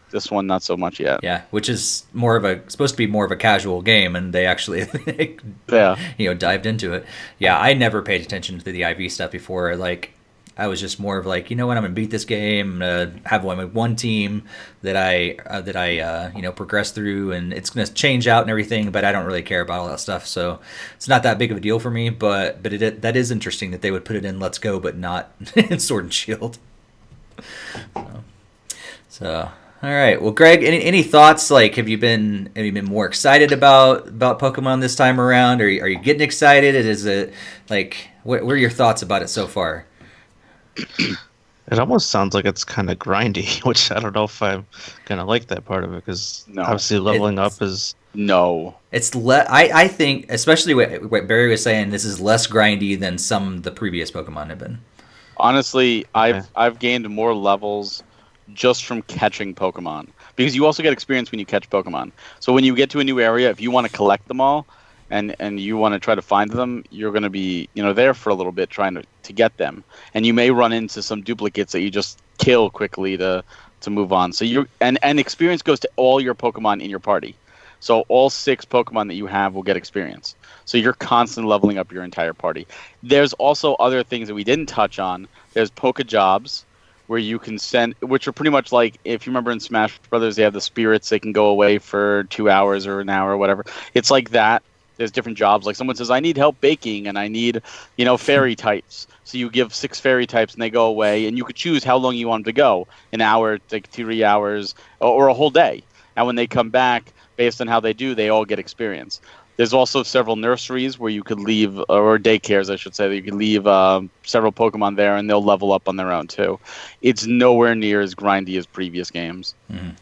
This one, not so much yet. Which is supposed to be more of a casual game, and they actually dived into it. I never paid attention to the IV stuff before. Like, I was just more of like, I'm gonna beat this game, have one team that I progress through, and it's gonna change out and everything, but I don't really care about all that stuff, so it's not that big of a deal for me. But that is interesting that they would put it in Let's Go, but not in Sword and Shield. So. All right. Well, Greg, any thoughts? Like, have you been more excited about Pokemon this time around? Are you getting excited? Is it like what are your thoughts about it so far? It almost sounds like it's kind of grindy, which I don't know if I'm gonna like that part of it, because obviously leveling up is It's I think, especially what Barry was saying, this is less grindy than some of the previous Pokemon have been. Honestly, I've gained more levels just from catching Pokemon, because you also get experience when you catch Pokemon. So when you get to a new area, if you want to collect them all and you want to try to find them, you're going to be there for a little bit trying to get them, and you may run into some duplicates that you just kill quickly to move on. So and experience goes to all your Pokemon in your party. So all 6 Pokemon that you have will get experience. So you're constantly leveling up your entire party. There's also other things that we didn't touch on. There's Pokejobs, where you can send, which are pretty much like, if you remember in Smash Brothers, they have the spirits, they can go away for 2 hours or an hour or whatever. It's like that. There's different jobs. Like someone says, I need help baking, and I need, fairy types. So you give 6 fairy types, and they go away, and you could choose how long you want them to go, an hour, like 3 hours, or a whole day. And when they come back, based on how they do, they all get experience. There's also several nurseries where you could leave, or daycares, I should say, that you could leave several Pokemon there, and they'll level up on their own, too. It's nowhere near as grindy as previous games.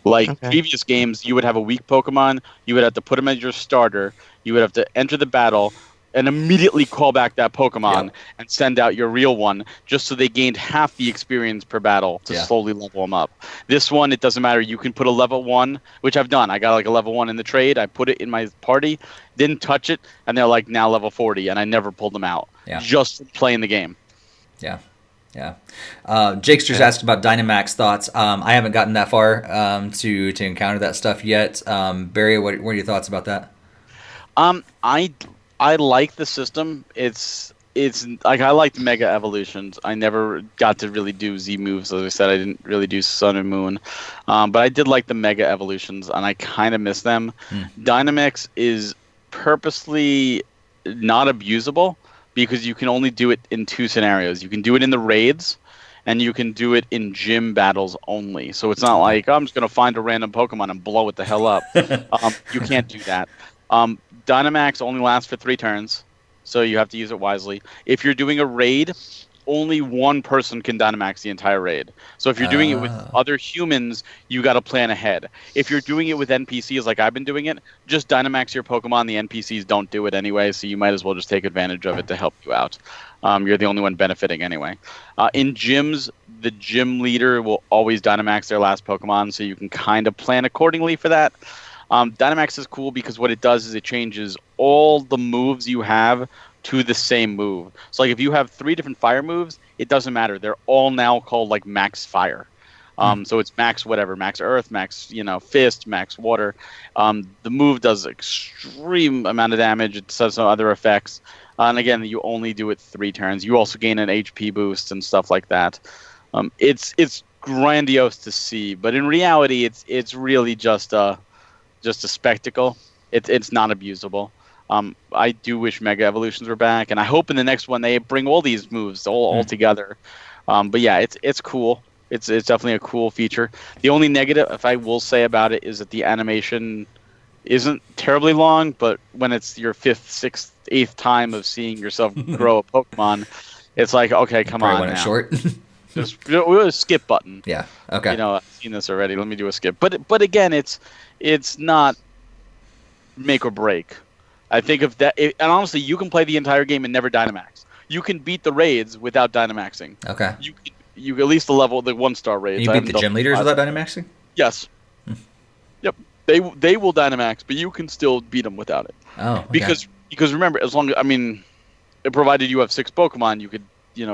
Previous games, you would have a weak Pokemon, you would have to put him as your starter, you would have to enter the battle and immediately call back that Pokemon and send out your real one, just so they gained half the experience per battle to slowly level them up. This one, it doesn't matter. You can put a level 1, which I've done. I got like a level 1 in the trade. I put it in my party, didn't touch it, and they're like now level 40, and I never pulled them out. Just playing the game. Yeah. Yeah. Jakester's asked about Dynamax thoughts. I haven't gotten that far to encounter that stuff yet. Barry, what are your thoughts about that? I like the system. It's like I liked Mega Evolutions. I never got to really do Z moves. As I said, I didn't really do Sun and Moon, but I did like the Mega Evolutions, and I kind of miss them. Dynamax is purposely not abusable because you can only do it in 2 scenarios. You can do it in the raids, and you can do it in gym battles only. So it's not like, I'm just going to find a random Pokemon and blow it the hell up. You can't do that. Dynamax only lasts for 3 turns, so you have to use it wisely. If you're doing a raid, only one person can Dynamax the entire raid. So if you're doing it with other humans, you got to plan ahead. If you're doing it with NPCs like I've been doing it, just Dynamax your Pokemon. The NPCs don't do it anyway, so you might as well just take advantage of it to help you out. You're the only one benefiting anyway. In gyms, the gym leader will always Dynamax their last Pokemon, so you can kind of plan accordingly for that. Dynamax is cool because what it does is it changes all the moves you have to the same move. So like if you have 3 different fire moves, it doesn't matter. They're all now called like max fire. So it's max whatever, max earth, max fist, max water. The move does extreme amount of damage. It does some other effects. And again, you only do it 3 turns. You also gain an HP boost and stuff like that. It's grandiose to see, but in reality, it's really just a spectacle. It's not abusable. I do wish Mega Evolutions were back, and I hope in the next one they bring all these moves all together. But yeah, it's cool. It's definitely a cool feature. The only negative, if I will say about it, is that the animation isn't terribly long, but when it's your 5th, 6th, 8th time of seeing yourself grow a Pokemon, it's like, okay, come on now. Short. Just a skip button. Yeah. Okay. I've seen this already. Let me do a skip. But again, it's not make or break. I think if that, and honestly, you can play the entire game and never Dynamax. You can beat the raids without Dynamaxing. Okay. You at least the 1-star raids. You beat the gym leaders without Dynamaxing? Yes. Yep. They will Dynamax, but you can still beat them without it. Oh. Okay. Because remember, provided you have 6 Pokemon, you could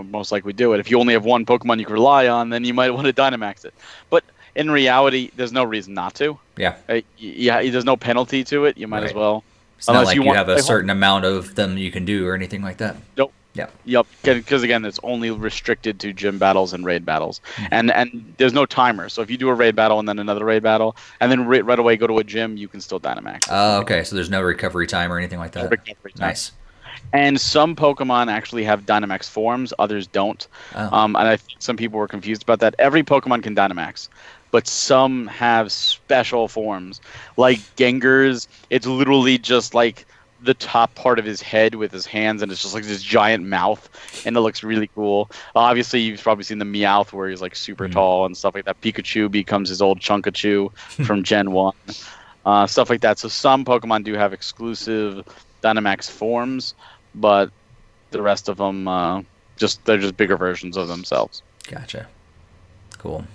most likely do it. If you only have 1 Pokemon you can rely on, then you might want to Dynamax it. But in reality, there's no reason not to. Yeah. There's no penalty to it. You might as well. It's not like you have a certain amount of them you can do or anything like that. Nope. Yeah. Yep. Because again, it's only restricted to gym battles and raid battles, and there's no timer. So if you do a raid battle and then another raid battle, and then right away go to a gym, you can still Dynamax. Oh, okay. So there's no recovery time or anything like that. No recovery time. Nice. And some Pokemon actually have Dynamax forms, others don't. And I think some people were confused about that. Every Pokemon can Dynamax, but some have special forms. Like Gengar's, it's literally just like the top part of his head with his hands, and it's just like this giant mouth, and it looks really cool. Obviously, you've probably seen the Meowth where he's like super tall and stuff like that. Pikachu becomes his old Chunkachu from Gen 1. Stuff like that. So some Pokemon do have exclusive Dynamax forms, but the rest of them they're just bigger versions of themselves. Gotcha. Cool.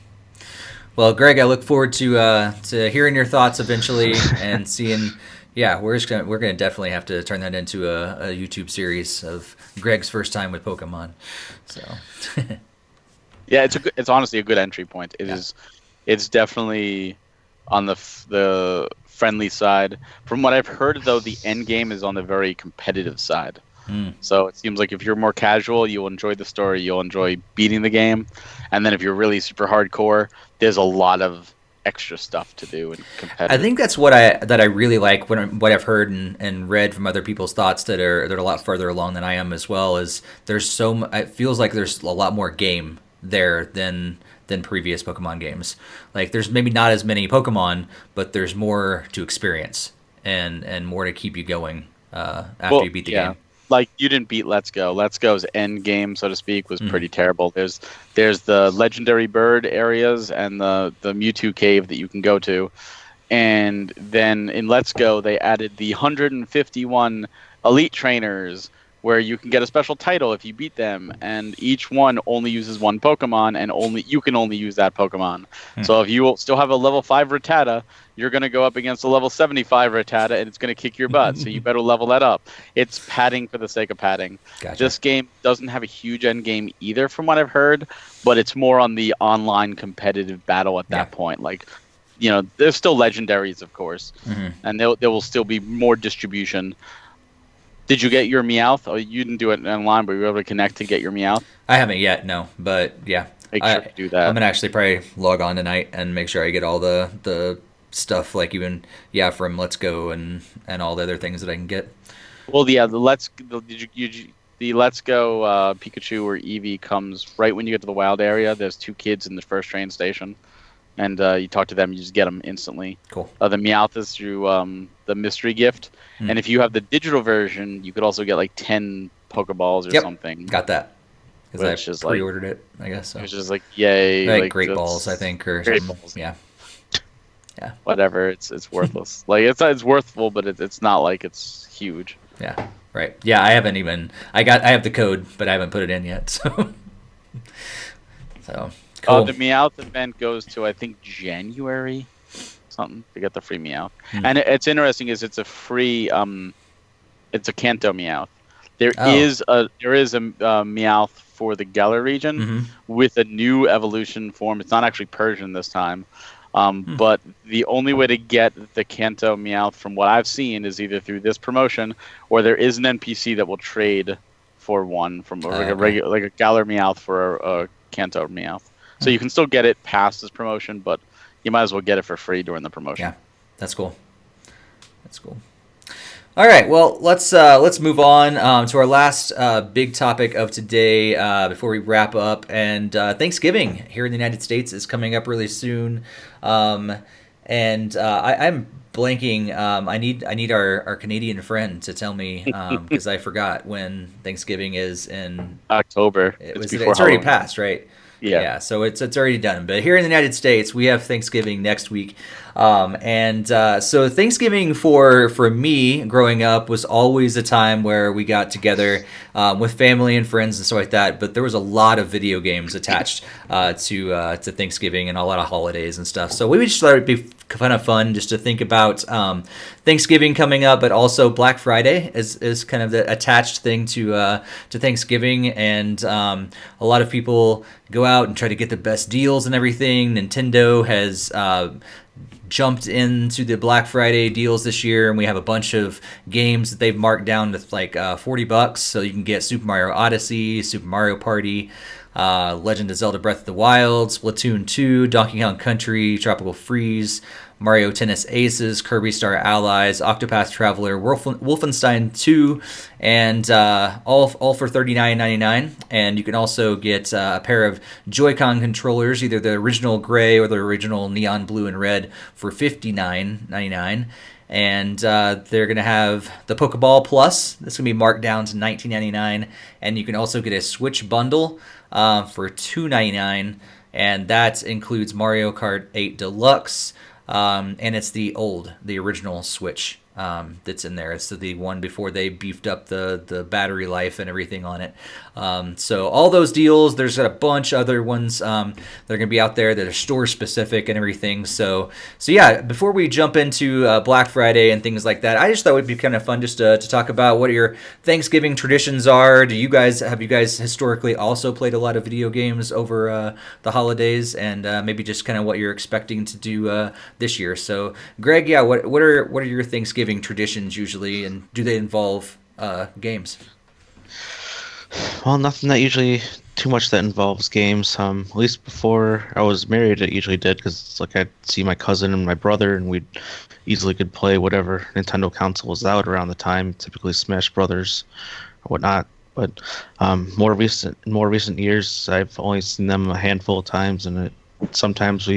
Well, Greg, I look forward to hearing your thoughts eventually and seeing. Yeah, we're gonna definitely have to turn that into a YouTube series of Greg's first time with Pokemon. So. Yeah, it's honestly a good entry point. It's definitely on the friendly side. From what I've heard, though, the end game is on the very competitive side. So it seems like if you're more casual, you'll enjoy the story, you'll enjoy beating the game, and then if you're really super hardcore, there's a lot of extra stuff to do and competitive. I think that's what I really like. What I've heard and read from other people's thoughts that are a lot further along than I am as well is it feels like there's a lot more game there than previous Pokemon games. Like there's maybe not as many Pokemon, but there's more to experience and more to keep you going after you beat the game. Like you didn't beat Let's Go. Let's Go's end game, so to speak, was pretty terrible. There's the legendary bird areas and the Mewtwo cave that you can go to, And then in Let's Go, they added the 151 elite trainers, where you can get a special title if you beat them, and each one only uses one Pokemon, and you can only use that Pokemon. So if you still have a level 5 Rattata, you're going to go up against a level 75 Rattata, and it's going to kick your butt. So you better level that up. It's padding for the sake of padding. Gotcha. This game doesn't have a huge end game either, from what I've heard, but it's more on the online competitive battle at that point. Like, there's still legendaries, of course, and there will still be more distribution. Did you get your Meowth? Oh, you didn't do it online, but you were able to connect to get your Meowth? I haven't yet, no. But yeah, Make sure to do that. I'm gonna actually probably log on tonight and make sure I get all the stuff, like even from Let's Go and all the other things that I can get. Well, yeah, the Let's Go Pikachu or Eevee comes right when you get to the wild area. There's 2 kids in the first train station, and you talk to them, you just get them instantly. Cool. The Meowth is through the mystery gift, and if you have the digital version, you could also get like 10 Pokeballs or something. Got that. Because I pre-ordered it, I guess. So. It's just like, yay. Like Great Balls, I think, or Great something. Balls. Yeah. Whatever, it's worthless. Like, it's worthful, but it's not like it's huge. Yeah, right. Yeah, I haven't even... I have the code, but I haven't put it in yet, so... Cool. The Meowth event goes to, I think, January something to get the free Meowth. And it's interesting is it's a free it's a Kanto Meowth. There is a Meowth for the Galar region with a new evolution form. It's not actually Persian this time. But the only way to get the Kanto Meowth, from what I've seen, is either through this promotion, or there is an NPC that will trade for one from like a Galar Meowth for a Kanto Meowth. So you can still get it past this promotion, but you might as well get it for free during the promotion. Yeah, that's cool. That's cool. All right, well, let's move on to our last big topic of today before we wrap up. And Thanksgiving here in the United States is coming up really soon, and I'm blanking. I need our Canadian friend to tell me because I forgot when Thanksgiving is in October. It's already passed, right? Yeah. So it's already done. But here in the United States, we have Thanksgiving next week. So Thanksgiving for me growing up was always a time where we got together with family and friends and stuff like that. But there was a lot of video games attached to Thanksgiving and a lot of holidays and stuff. So we just thought it'd be kind of fun just to think about Thanksgiving coming up, but also Black Friday is kind of the attached thing to Thanksgiving, and a lot of people go out and try to get the best deals and everything. Nintendo has jumped into the Black Friday deals this year, and we have a bunch of games that they've marked down to like $40, so you can get Super Mario Odyssey, Super Mario Party, Legend of Zelda Breath of the Wild, Splatoon 2, Donkey Kong Country, Tropical Freeze, Mario Tennis Aces, Kirby Star Allies, Octopath Traveler, Wolfenstein 2, and all for $39.99. And you can also get a pair of Joy-Con controllers, either the original gray or the original neon blue and red, for $59.99. And they're going to have the Pokeball Plus. This is going to be marked down to $19.99. And you can also get a Switch bundle for $2.99. And that includes Mario Kart 8 Deluxe. And it's the original Switch that's in there. It's the one before they beefed up the battery life and everything on it. So all those deals, there's a bunch of other ones that are going to be out there that are store specific and everything. So yeah, before we jump into Black Friday and things like that, I just thought it would be kind of fun just to talk about what your Thanksgiving traditions are. Have you guys historically also played a lot of video games over the holidays, and maybe just kind of what you're expecting to do this year? So Greg, yeah, what are your Thanksgiving traditions usually, and do they involve games? Well, nothing that usually too much that involves games. At least before I was married, it usually did, because it's like I'd see my cousin and my brother, and we'd easily could play whatever Nintendo console was out around the time, typically Smash Brothers or whatnot. But in more recent years, I've only seen them a handful of times, and sometimes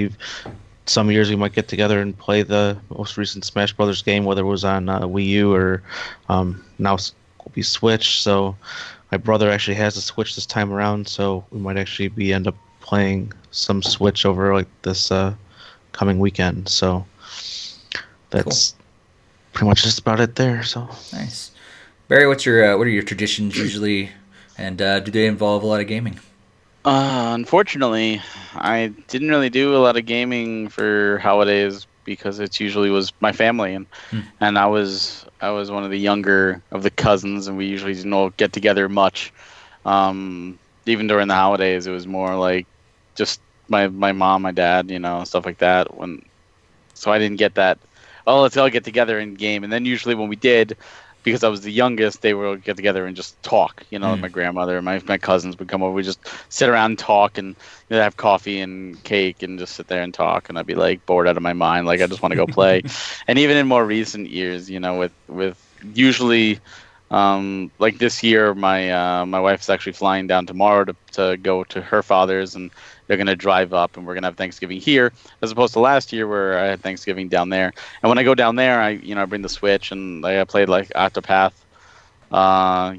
some years we might get together and play the most recent Smash Brothers game, whether it was on Wii U or now will be Switch. So my brother actually has a Switch this time around, so we might actually end up playing some Switch over like this coming weekend. So that's pretty much just about it there. So Nice. Barry, what are your traditions usually, and do they involve a lot of gaming? Unfortunately, I didn't really do a lot of gaming for holidays because it usually was my family, and I was one of the younger of the cousins, and we usually didn't get together much. Even during the holidays, it was more like just my mom, my dad, stuff like that. So I didn't get that. Oh, let's all get together and game. And then usually when we did, because I was the youngest, they would get together and just talk. My grandmother, my cousins would come over. We just sit around and talk and have coffee and cake and just sit there and talk. And I'd be like bored out of my mind, like I just want to go play. And even in more recent years, with usually. Like this year, my wife's actually flying down tomorrow to go to her father's, and they're gonna drive up, and we're gonna have Thanksgiving here, as opposed to last year where I had Thanksgiving down there. And when I go down there, I bring the Switch, and I played like Octopath, I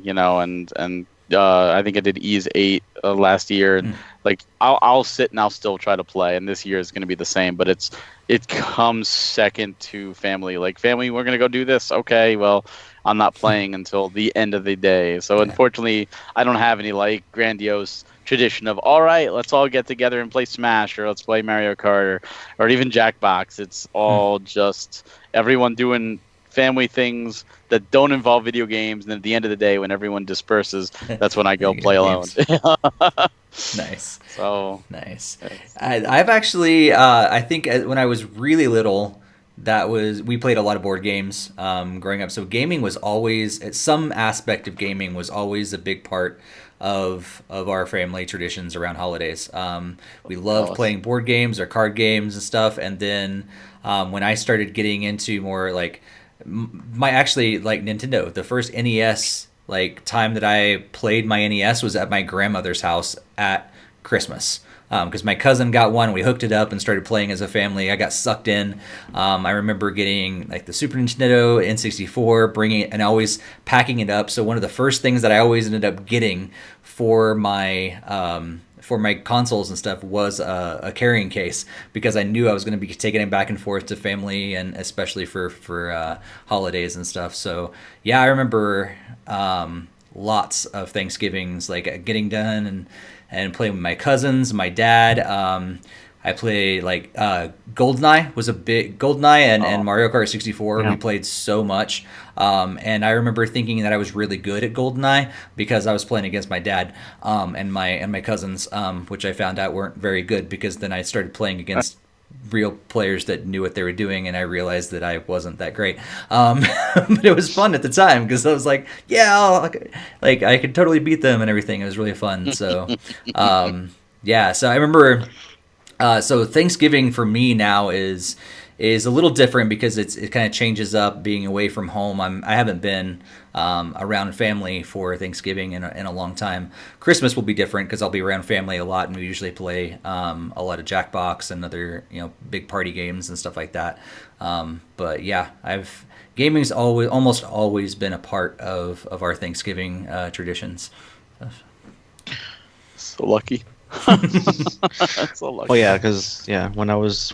think I did Ys 8 last year, and like I'll sit and I'll still try to play, and this year is gonna be the same, but it comes second to family. Like family, we're gonna go do this. Okay, well. I'm not playing until the end of the day. So unfortunately, I don't have any like grandiose tradition of, all right, let's all get together and play Smash, or let's play Mario Kart, or even Jackbox. It's all just everyone doing family things that don't involve video games. And at the end of the day, when everyone disperses, that's when I go play alone. Nice. So nice. I've actually, I think when I was really little, we played a lot of board games growing up. So gaming was always, some aspect of gaming was always a big part of our family traditions around holidays. We loved playing board games or card games and stuff. And then when I started getting into more like like Nintendo, the first NES time that I played my NES was at my grandmother's house at Christmas. Because my cousin got one, we hooked it up and started playing as a family. I got sucked in. I remember getting like the Super Nintendo, N64, bringing it and always packing it up. So one of the first things that I always ended up getting for my consoles and stuff was a carrying case, because I knew I was going to be taking it back and forth to family, and especially for holidays and stuff. So yeah, I remember lots of Thanksgivings like getting done and playing with my cousins, my dad. I played like GoldenEye was a big GoldenEye and Mario Kart 64. Yeah. We played so much, and I remember thinking that I was really good at GoldenEye because I was playing against my dad and my cousins, which I found out weren't very good, because then I started playing against real players that knew what they were doing, and I realized that I wasn't that great. But it was fun at the time because I was like, yeah, I could totally beat them and everything. It was really fun. So, yeah. So I remember. So Thanksgiving for me now is a little different because it kind of changes up being away from home. I haven't been around family for Thanksgiving in a long time. Christmas will be different because I'll be around family a lot, and we usually play a lot of Jackbox and other big party games and stuff like that. But yeah, gaming's almost always been a part of our Thanksgiving traditions. So lucky. So lucky. Oh yeah, because when I was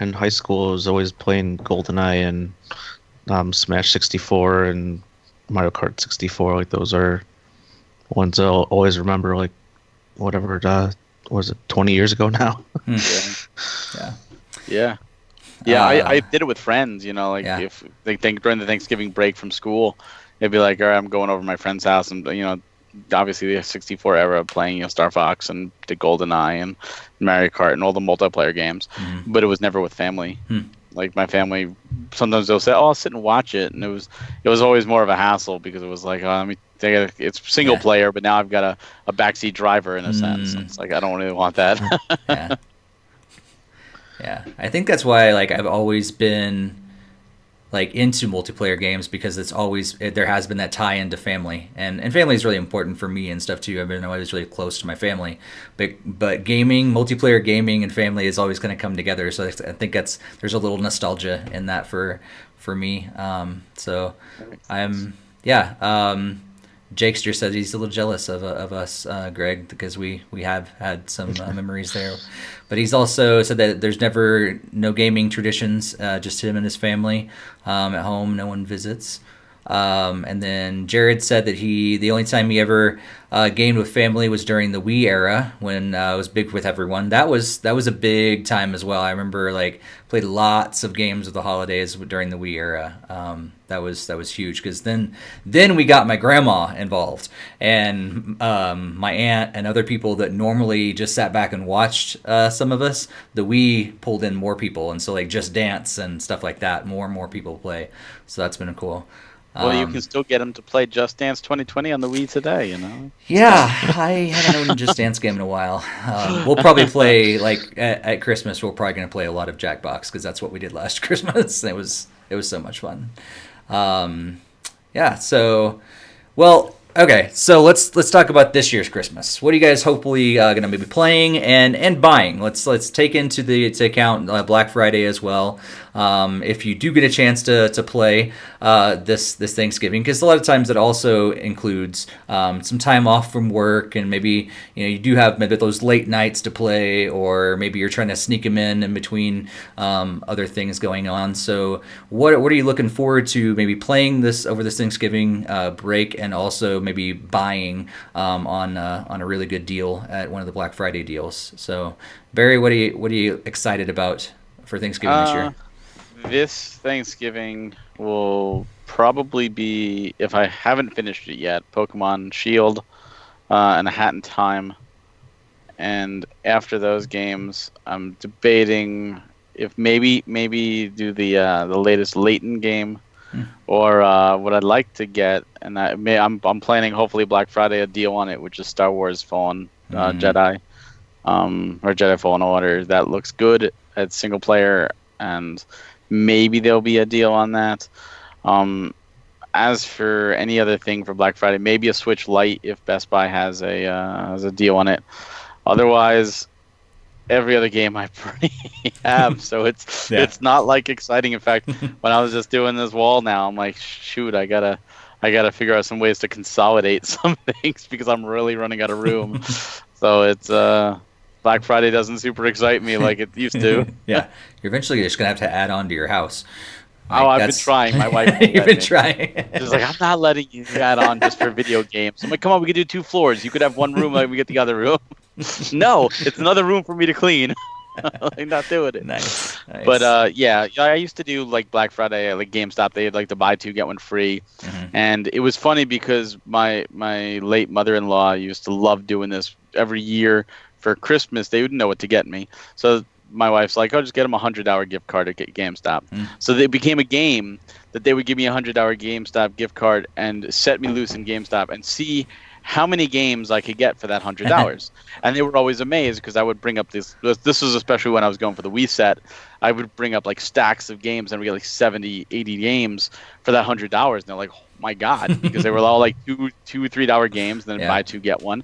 in high school, I was always playing GoldenEye and Smash 64 and Mario Kart 64. Like those are ones I'll always remember. Like whatever, was it 20 years ago now? Yeah. I did it with friends. If they think during the Thanksgiving break from school, they'd be like, "All right, I'm going over to my friend's house," and obviously the 64 era, playing Star Fox and the GoldenEye and Mario Kart and all the multiplayer games, but it was never with family. Like my family, sometimes they'll say, "Oh, I'll sit and watch it," and it was always more of a hassle because it was like, it's single player, but now I've got a backseat driver in a sense. It's like I don't really want that. Yeah, I think that's why I've always been into multiplayer games, because there has been that tie into family, and family is really important for me and stuff too. I've been always really close to my family, but gaming, multiplayer gaming, and family is always going to come together. So I think there's a little nostalgia in that for me. So I'm Jakester said he's a little jealous of us, Greg, because we have had some memories there. But he's also said that there's never no gaming traditions, just him and his family at home. No one visits. And then Jared said that the only time he ever gamed with family was during the Wii era when it was big with everyone. That was a big time as well. I remember played lots of games of the holidays during the Wii era. That was huge because then we got my grandma involved and my aunt and other people that normally just sat back and watched some of us. The Wii pulled in more people, and so Just Dance and stuff like that. More and more people play, so that's been cool. Well, you can still get them to play Just Dance 2020 on the Wii today, Yeah, I haven't owned a Just Dance game in a while. We'll probably play, at Christmas, we're probably going to play a lot of Jackbox, because that's what we did last Christmas. It was so much fun. Okay, so let's talk about this year's Christmas. What are you guys hopefully going to be playing and buying? Let's take into account Black Friday as well. If you do get a chance to play this Thanksgiving, because a lot of times it also includes some time off from work, and maybe you do have maybe those late nights to play, or maybe you're trying to sneak them in between other things going on. So what are you looking forward to maybe playing this over this Thanksgiving break, and also maybe buying on a really good deal at one of the Black Friday deals? So Barry, what are you excited about for Thanksgiving this year? This Thanksgiving will probably be, if I haven't finished it yet, Pokemon Shield and A Hat in Time. And after those games, I'm debating if maybe do the latest Layton game, or what I'd like to get, and I'm planning hopefully Black Friday a deal on it, which is Star Wars Fallen Jedi, or Jedi Fallen Order. That looks good at single player, and maybe there'll be a deal on that. As for any other thing for Black Friday, maybe a Switch Lite if Best Buy has a deal on it. Otherwise, every other game I pretty have, so it's not exciting. In fact, when I was just doing this wall now, I'm like, shoot, I gotta figure out some ways to consolidate some things because I'm really running out of room. So it's Black Friday doesn't super excite me like it used to. Yeah, you're eventually just gonna have to add on to your house. I've been trying. My wife won't You've been trying. She's like, I'm not letting you add on just for video games. I'm like, come on, we could do 2 floors. You could have one room, we get the other room. No, it's another room for me to clean. I'm not doing it. Nice. But I used to do Black Friday at GameStop. They had to buy 2 get 1 free, and it was funny because my late mother-in-law used to love doing this every year for Christmas. They wouldn't know what to get me, so my wife's like, "Oh, just get them a $100 gift card at GameStop." So it became a game that they would give me a $100 GameStop gift card and set me loose in GameStop and see how many games I could get for that $100. And they were always amazed because I would bring up this was especially when I was going for the Wii set. I would bring up stacks of games and we get 70, 80 games for that $100. And they're like, oh my God, because they were all $2, $3 games, then buy 2, get 1,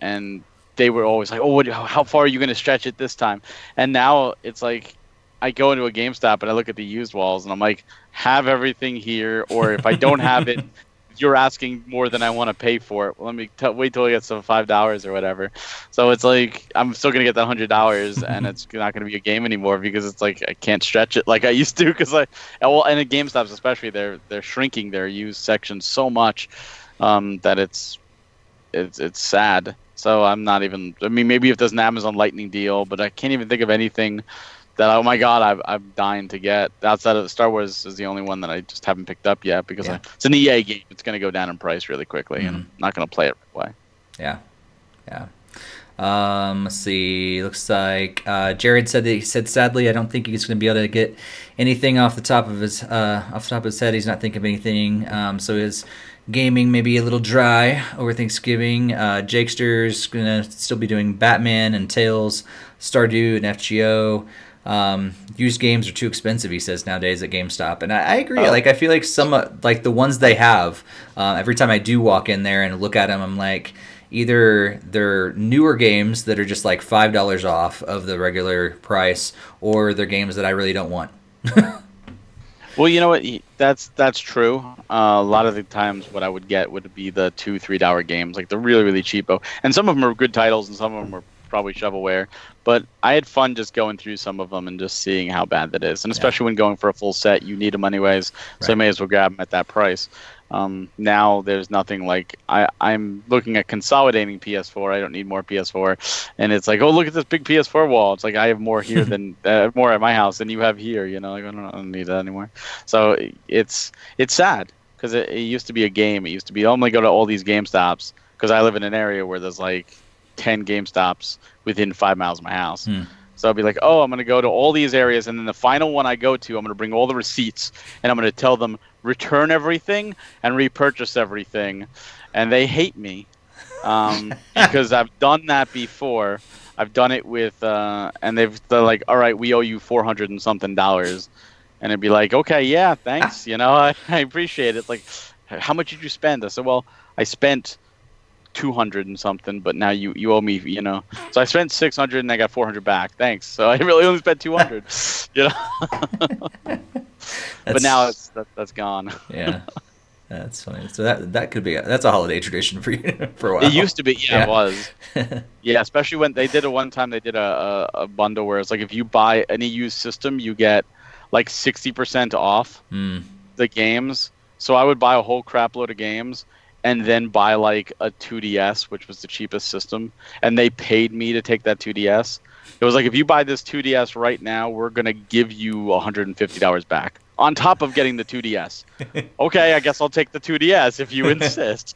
and they were always like, oh, how far are you going to stretch it this time? And now it's I go into a GameStop and I look at the used walls and I'm like, have everything here, or if I don't have it, you're asking more than I want to pay for it. Well, let me wait till I get some $5 or whatever. So it's I'm still gonna get that $100, and it's not gonna be a game anymore because it's I can't stretch it like I used to. Because and at GameStops especially, they're shrinking their used section so much that it's sad. So I'm not even. I mean, maybe if there's an Amazon Lightning deal, but I can't even think of anything that, oh my God, I'm dying to get. Outside of Star Wars is the only one that I just haven't picked up yet because it's an EA game. It's going to go down in price really quickly, and I'm not going to play it right away. Yeah. Let's see. Looks like Jared said sadly, I don't think he's going to be able to get anything off the top of his head. He's not thinking of anything. So his gaming may be a little dry over Thanksgiving. Jakester's going to still be doing Batman and Tales, Stardew and FGO. Used games are too expensive, he says, nowadays at GameStop, and I agree. I feel like some the ones they have, every time I do walk in there and look at them, I'm like, either they're newer games that are just $5 off of the regular price, or they're games that I really don't want. Well, you know what? That's true. A lot of the times, what I would get would be the $2-3 games, like the really really cheapo, and some of them are good titles, and some of them are probably shovelware. But I had fun just going through some of them and just seeing how bad that is, and especially when going for a full set, you need them anyways, so I may as well grab them at that price. Now there's nothing like I'm looking at consolidating PS4. I don't need more PS4, and it's like, oh, look at this big PS4 wall. It's like I have more here than more at my house than you have here. You know, like I don't need that anymore. So it's sad because it used to be a game. It used to be only go to all these GameStops because I live in an area where there's like 10 GameStops within 5 miles of my house. So I'll be like, oh, I'm going to go to all these areas, and then the final one I go to, I'm going to bring all the receipts, and I'm going to tell them, return everything and repurchase everything. And they hate me because I've done that before. I've done it with, and they're like, all right, we owe you $400 and something. And it'd be like, okay, yeah, thanks. You know, I appreciate it. Like, how much did you spend? I said, well, I spent 200 and something, but now you owe me, you know. So I spent 600 and I got 400 back. Thanks. So I really only spent 200, you know. But now that's gone. Yeah, that's funny. So that could be that's a holiday tradition for you for a while. It used to be, yeah. It was. Yeah, especially when they did one time. They did a bundle where it's like if you buy any used system, you get like 60% off the games. So I would buy a whole crap load of games and then buy like a 2DS, which was the cheapest system, and they paid me to take that 2DS. It was like, if you buy this 2DS right now, we're going to give you $150 back on top of getting the 2DS. Okay, I guess I'll take the 2DS if you insist.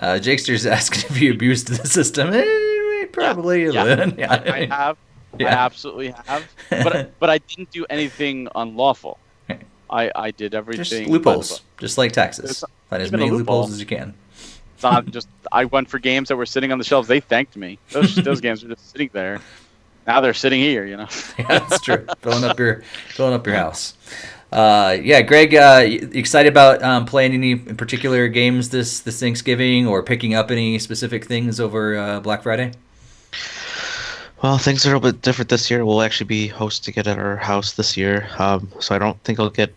Jakster's asking if you abused the system. Probably. Yeah. I have. Yeah. I absolutely have. But I didn't do anything unlawful. I did everything. Just loopholes, just like taxes. Find as many loopholes as you can. It's not just. I went for games that were sitting on the shelves. They thanked me. Those games were just sitting there. Now they're sitting here. You know. Yeah, that's true. filling up your house. Yeah, Greg, excited about playing any particular games this Thanksgiving, or picking up any specific things over Black Friday? Well, things are a little bit different this year. We'll actually be hosting it at our house this year, so I don't think I'll get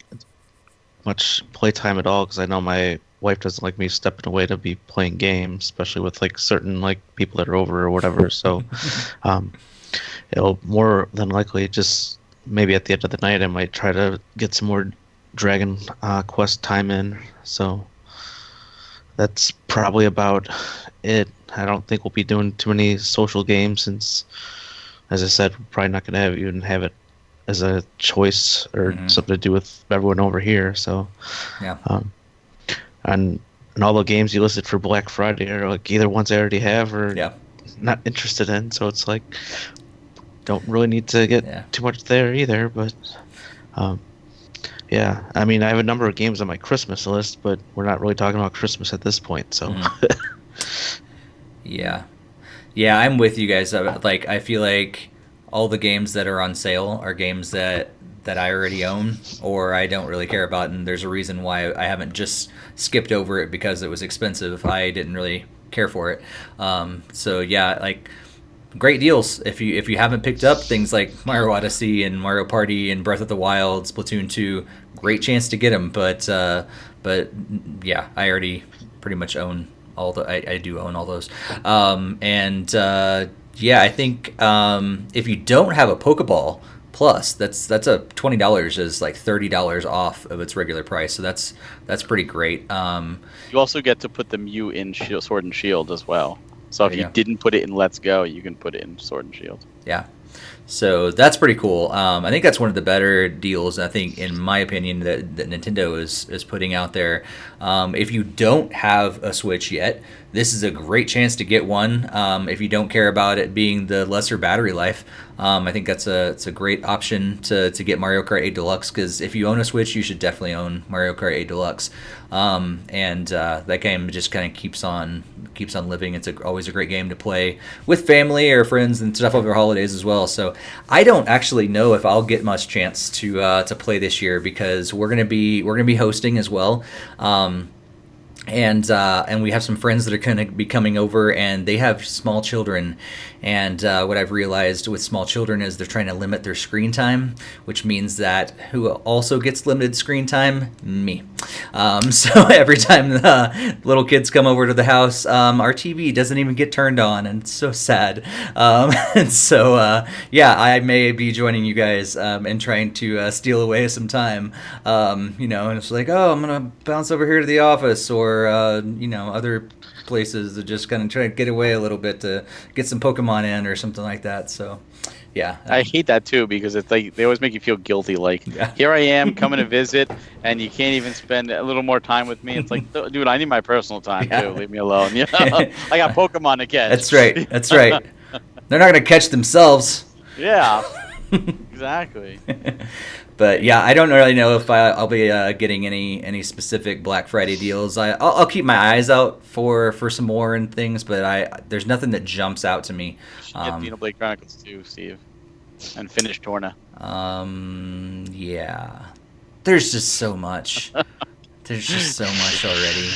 much playtime at all, because I know my wife doesn't like me stepping away to be playing games, especially with like certain like people that are over or whatever. So it'll more than likely just maybe at the end of the night I might try to get some more Dragon Quest time in. So that's probably about it. I don't think we'll be doing too many social games since, as I said, we're probably not going to even have it as a choice or something to do with everyone over here. So, yeah. And all the games you listed for Black Friday are like either ones I already have or not interested in. So it's like, don't really need to get too much there either. But yeah, I mean, I have a number of games on my Christmas list, but we're not really talking about Christmas at this point. So. Yeah, I'm with you guys. Like, I feel like all the games that are on sale are games that I already own or I don't really care about, and there's a reason why I haven't just skipped over it because it was expensive. I didn't really care for it. So yeah, like, great deals. If you haven't picked up things like Mario Odyssey and Mario Party and Breath of the Wild, Splatoon 2, great chance to get them. But yeah, I already pretty much own all the. I do own all those. Yeah, I think if you don't have a Pokeball Plus, that's a $20 is like $30 off of its regular price. So that's pretty great. You also get to put the Mew in Sword and Shield as well. So if you didn't put it in Let's Go, you can put it in Sword and Shield. Yeah. So that's pretty cool. I think that's one of the better deals, I think, in my opinion, that Nintendo is putting out there. If you don't have a Switch yet, this is a great chance to get one. If you don't care about it being the lesser battery life, I think it's a great option to get Mario Kart 8 Deluxe, because if you own a Switch, you should definitely own Mario Kart 8 Deluxe. That game just kind of keeps on living. It's always a great game to play with family or friends and stuff over holidays as well. So I don't actually know if I'll get much chance to play this year, because we're gonna be hosting as well. and we have some friends that are going to be coming over, and they have small children. And what I've realized with small children is they're trying to limit their screen time, which means that who also gets limited screen time? Me. So every time the little kids come over to the house, our TV doesn't even get turned on, and it's so sad. And so, yeah, I may be joining you guys and trying to steal away some time. And it's like, oh, I'm going to bounce over here to the office, or other places to just kind of try to get away a little bit to get some Pokemon in or something like that. So, yeah. I hate that too, because it's like they always make you feel guilty. Like, here I am coming to visit, and you can't even spend a little more time with me. It's like, dude, I need my personal time too. Leave me alone. I got Pokemon to catch. That's right. That's right. They're not going to catch themselves. Yeah. Exactly. But yeah, I don't really know if I'll be getting any specific Black Friday deals. I'll keep my eyes out for some more and things, but there's nothing that jumps out to me. Get Xenoblade Chronicles 2, Steve, and finish Torna. Yeah. There's just so much. There's just so much already.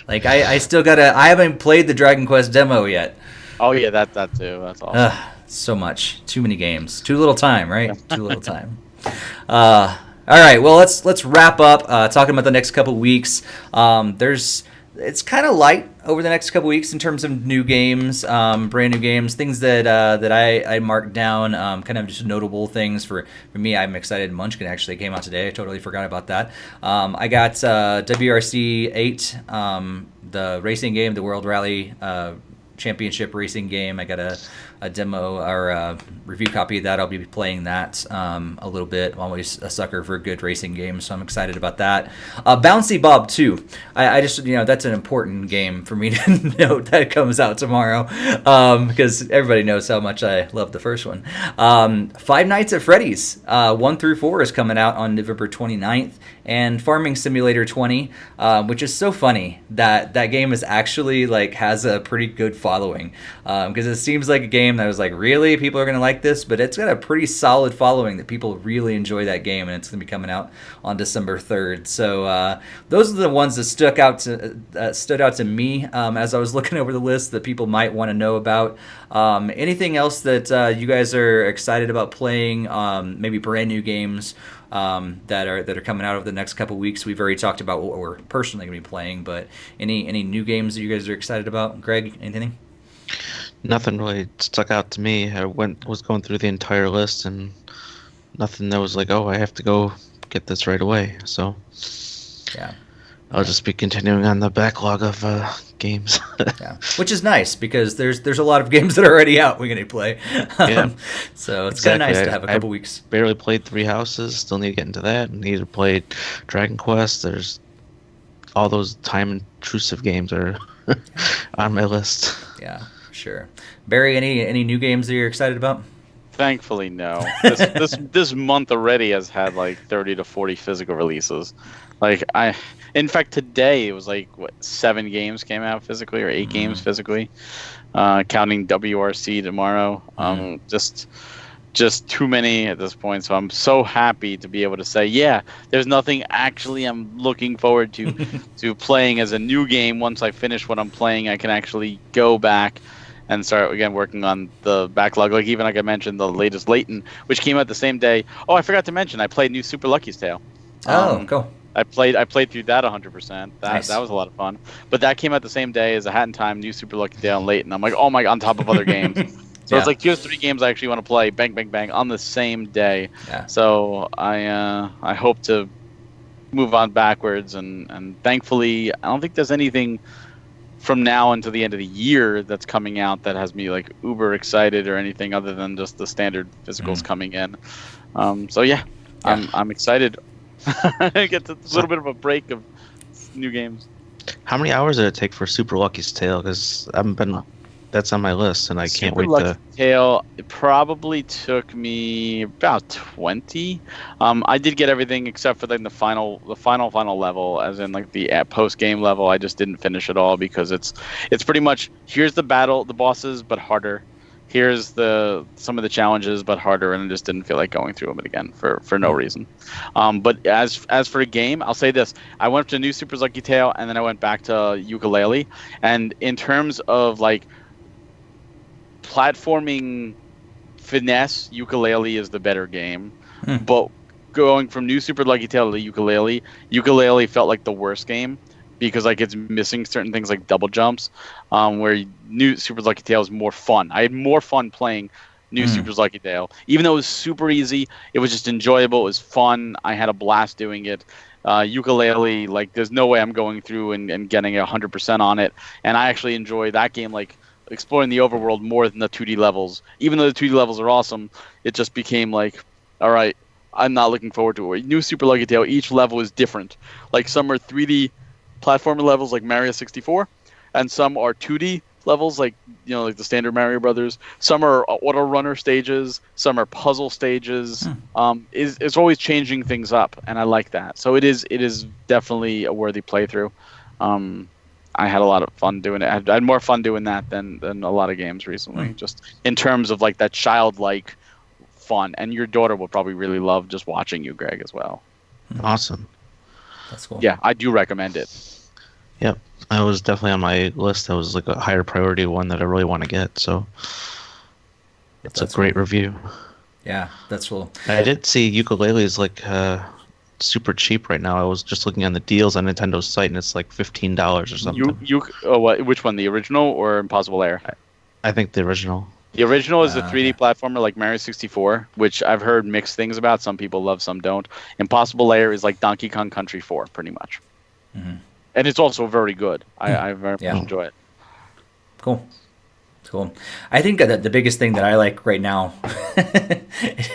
Like I still I haven't played the Dragon Quest demo yet. Oh yeah, that too. That's awesome. So much. Too many games. Too little time, right? Too little time. All right, well, let's wrap up talking about the next couple weeks. It's kind of light over the next couple weeks in terms of new games, brand new games, things that I marked down, kind of just notable things for me. I'm excited. Munchkin actually came out today. I totally forgot about that. I got WRC 8, the racing game, the World Rally Championship racing game. I got a demo or a review copy of that. I'll be playing that a little bit. I'm always a sucker for a good racing game, so I'm excited about that. Bouncy Bob 2. I just, that's an important game for me to note that it comes out tomorrow, because everybody knows how much I love the first one. Five Nights at Freddy's 1 through 4 is coming out on November 29th, and Farming Simulator 20, which is so funny that game is actually has a pretty good following, because it seems like a game that was like, really, people are going to like this, but it's got a pretty solid following that people really enjoy that game, and it's going to be coming out on December 3rd. So those are the ones that stood out to me as I was looking over the list that people might want to know about. Anything else that you guys are excited about playing? Maybe brand new games that are coming out over the next couple weeks. We've already talked about what we're personally going to be playing, but any new games that you guys are excited about? Greg, anything? Nothing really stuck out to me. I was going through the entire list, and nothing that was like, oh, I have to go get this right away. So yeah, I'll just be continuing on the backlog of games. Yeah, which is nice, because there's a lot of games that are already out we're going to play. Yeah. So it's kind of nice to have a couple weeks. Barely played Three Houses. Still need to get into that. Need to play Dragon Quest. There's all those time-intrusive games are on my list. Yeah, sure. Barry, any new games that you're excited about? Thankfully, no. This month already has had 30 to 40 physical releases. In fact, today it was 7 games came out physically, or 8 games physically, counting WRC tomorrow. Just too many at this point. So I'm so happy to be able to say, yeah, there's nothing actually I'm looking forward to playing as a new game. Once I finish what I'm playing, I can actually go back and start again working on the backlog. Even like I mentioned, the latest Layton, which came out the same day. Oh, I forgot to mention, I played New Super Lucky's Tale. Cool. I played through that 100%. Nice. That was a lot of fun. But that came out the same day as A Hat in Time, New Super Lucky Tale, and Layton. I'm like, oh my god, on top of other games. So Yeah. it's here's 3 games I actually want to play, bang, bang, bang, on the same day. Yeah. So I hope to move on backwards, and thankfully, I don't think there's anything from now until the end of the year that's coming out that has me uber excited or anything other than just the standard physicals coming in. So yeah, I'm excited. I get a little bit of a break of new games. How many hours did it take for Super Lucky's Tale? Because that's on my list, and I can't Super wait Lucky to. Tale, it probably took me about 20. I did get everything except for the final level, as in the post game level. I just didn't finish it all because it's pretty much here's the bosses but harder, here's some of the challenges, but harder, and I just didn't feel like going through them again for no reason. But as for a game, I'll say this: I went to New Super Lucky Tale, and then I went back to Ukulele. And in terms of like platforming finesse, Ukulele is the better game. But going from New Super Lucky Tale to Ukulele felt like the worst game because like it's missing certain things like double jumps, where New Super Lucky Tale is more fun. I had more fun playing New Super Lucky Tale, even though it was super easy. It was just enjoyable. It was fun. I had a blast doing it. Ukulele, like there's no way I'm going through and getting 100% on it. And I actually enjoy that game, like exploring the overworld more than the 2D levels. Even though the 2D levels are awesome, it just became like, all right, I'm not looking forward to it. New Super Lucky Tale, each level is different. Like some are 3D platformer levels like Mario 64, and some are 2D levels like like the standard Mario Brothers. Some are auto runner stages, some are puzzle stages. It's always changing things up, and I like that. So it is definitely a worthy playthrough. I had a lot of fun doing it. I had more fun doing that than a lot of games recently, just in terms of like that childlike fun. And your daughter will probably really love just watching you, Greg, as well. Awesome. That's cool. Yeah, I do recommend it. Yep, I was definitely on my list. That was like a higher priority one that I really want to get. So it's a great review. Yeah, that's cool. I did see Ukulele is like super cheap right now. I was just looking on the deals on Nintendo's site, and it's like $15 or something. Which one? The original or Impossible Air? I think the original. The original is a 3D platformer like Mario 64, which I've heard mixed things about. Some people love, some don't. Impossible Air is like Donkey Kong Country 4, pretty much. And it's also very good. I very much enjoy it. Cool. I think that the biggest thing that I like right now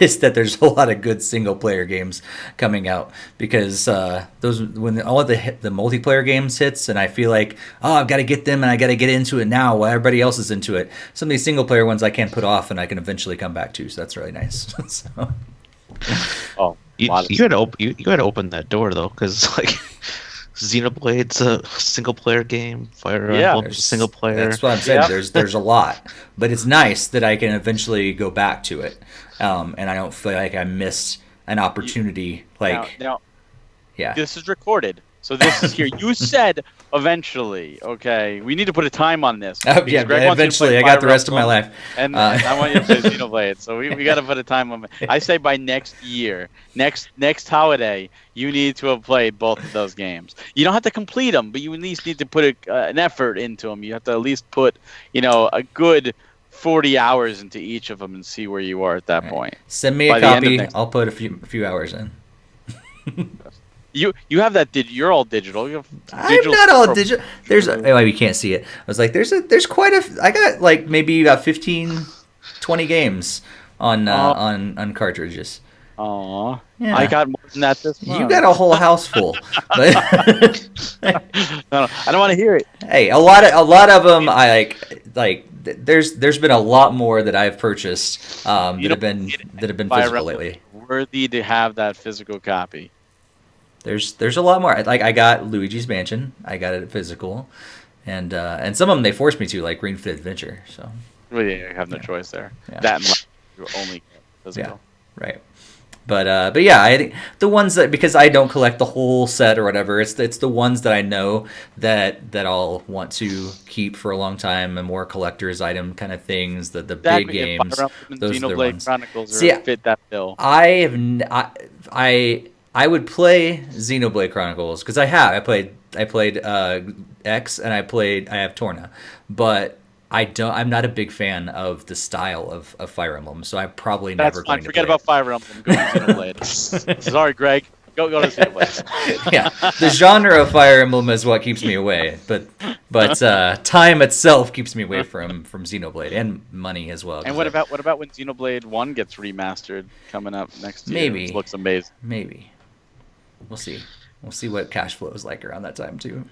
is that there's a lot of good single player games coming out, because when all of the multiplayer games hits, and I feel like, I've got to get them and I got to get into it now while everybody else is into it. Some of these single player ones I can't put off and I can eventually come back to, so that's really nice. You had to open that door though, because like Xenoblade's a single player game. Fire Emblem's single player. That's what I'm saying. There's a lot, but it's nice that I can eventually go back to it, and I don't feel like I missed an opportunity. This is recorded, so this is here. You said eventually. Okay, we need to put a time on this. Eventually. I got the rest of my life, and I want you to play Xenoblade. So we got to put a time on it. I say by next year, next holiday, you need to have played both of those games. You don't have to complete them, but you at least need to put an effort into them. You have to at least put a good 40 hours into each of them and see where you are at that point. Send me a copy. I'll put a few hours in. You have that you're all digital. You have I'm not all digital. There's you can't see it. I was like, there's quite I got like maybe about 15, 20 games on cartridges. Aw. Yeah. I got more than that this month. You got a whole house full. No, I don't want to hear it. Hey, a lot of them I like. There's been a lot more that I've purchased that have been physical lately. Worthy to have that physical copy. There's a lot more. Like I got Luigi's Mansion. I got it physical, and some of them they forced me to, like Ring Fit Adventure. So. Well, yeah, you have no choice there. Yeah. That and you only physical. Yeah, right. But yeah, I think the ones that, because I don't collect the whole set or whatever, it's the ones that I know that I'll want to keep for a long time, and more collector's item kind of things. The big games, those are the ones. Chronicles fit that bill. I would play Xenoblade Chronicles because I played X and I have Torna, but I'm not a big fan of the style of Fire Emblem, so I'm probably never going to forget about Fire Emblem. Go to Xenoblade. Sorry, Greg. Go to Xenoblade. Yeah, the genre of Fire Emblem is what keeps me away, but time itself keeps me away from Xenoblade, and money as well. And what about when Xenoblade 1 gets remastered coming up next year? Maybe. It looks amazing. Maybe. We'll see. We'll see what cash flow is like around that time too.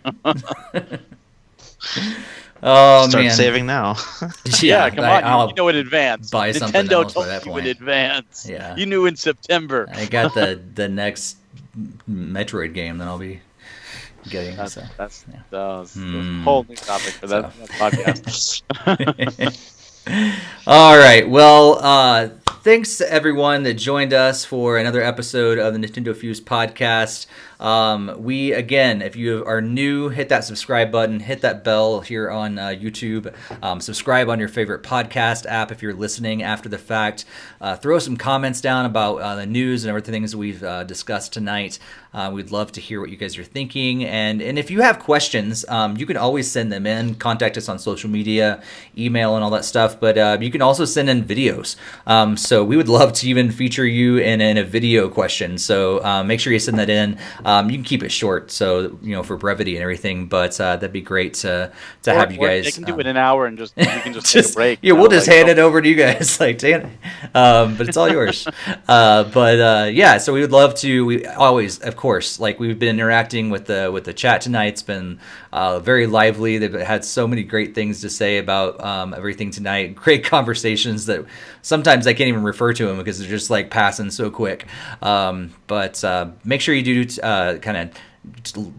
Start saving now. Yeah, come on. You know in advance. Buy something Nintendo else by that point. In advance. Yeah. You knew in September. I got the next Metroid game that I'll be getting. That's a whole new topic for that podcast. All right. Well, thanks to everyone that joined us for another episode of the NintendoFuse Podcast. Again, if you are new, hit that subscribe button, hit that bell here on YouTube, subscribe on your favorite podcast app if you're listening after the fact. Throw some comments down about the news and everything that we've discussed tonight. We'd love to hear what you guys are thinking. And if you have questions, you can always send them in. Contact us on social media, email, and all that stuff. But you can also send in videos. So we would love to even feature you in a video question. So make sure you send that in. You can keep it short, so for brevity and everything. But that'd be great to have you guys. They can do it in an hour and we can just take a break. Yeah, we'll just hand it over to you guys, but it's all yours. Yeah, so we would love to. We always, of course, we've been interacting with the chat tonight. It's been very lively. They've had so many great things to say about everything tonight. Great conversations that sometimes I can't even refer to them because they're just passing so quick. But make sure you do kind of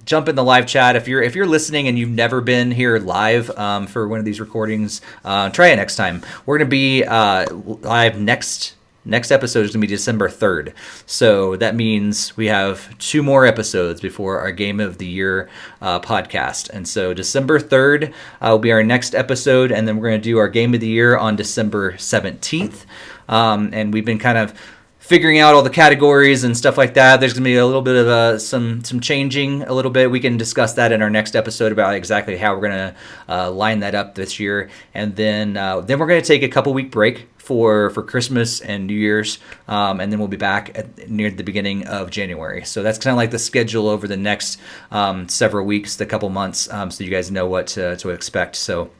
jump in the live chat. If you're listening and you've never been here live for one of these recordings, try it next time. We're gonna be live next episode is going to be December 3rd. So that means we have 2 more episodes before our Game of the Year podcast. And so December 3rd will be our next episode. And then we're going to do our Game of the Year on December 17th. And we've been kind of figuring out all the categories and stuff like that. There's going to be a little bit of some changing a little bit. We can discuss that in our next episode about exactly how we're going to line that up this year. And then we're going to take a couple week break for Christmas and New Year's, and then we'll be back near the beginning of January. So that's kind of the schedule over the next several weeks, the couple months, so you guys know what to expect. So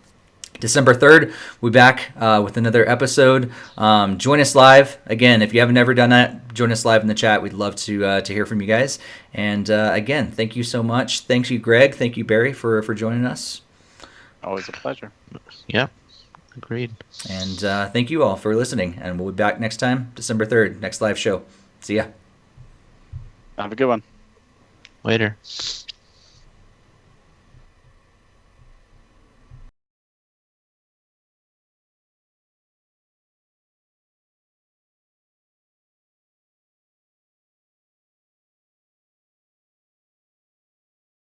December 3rd, we'll be back with another episode. Join us live. Again, if you haven't ever done that, join us live in the chat. We'd love to hear from you guys. And again, thank you so much. Thank you, Greg. Thank you, Barry, for joining us. Always a pleasure. Yeah. Agreed. And thank you all for listening. And we'll be back next time, December 3rd, next live show. See ya. Have a good one. Later.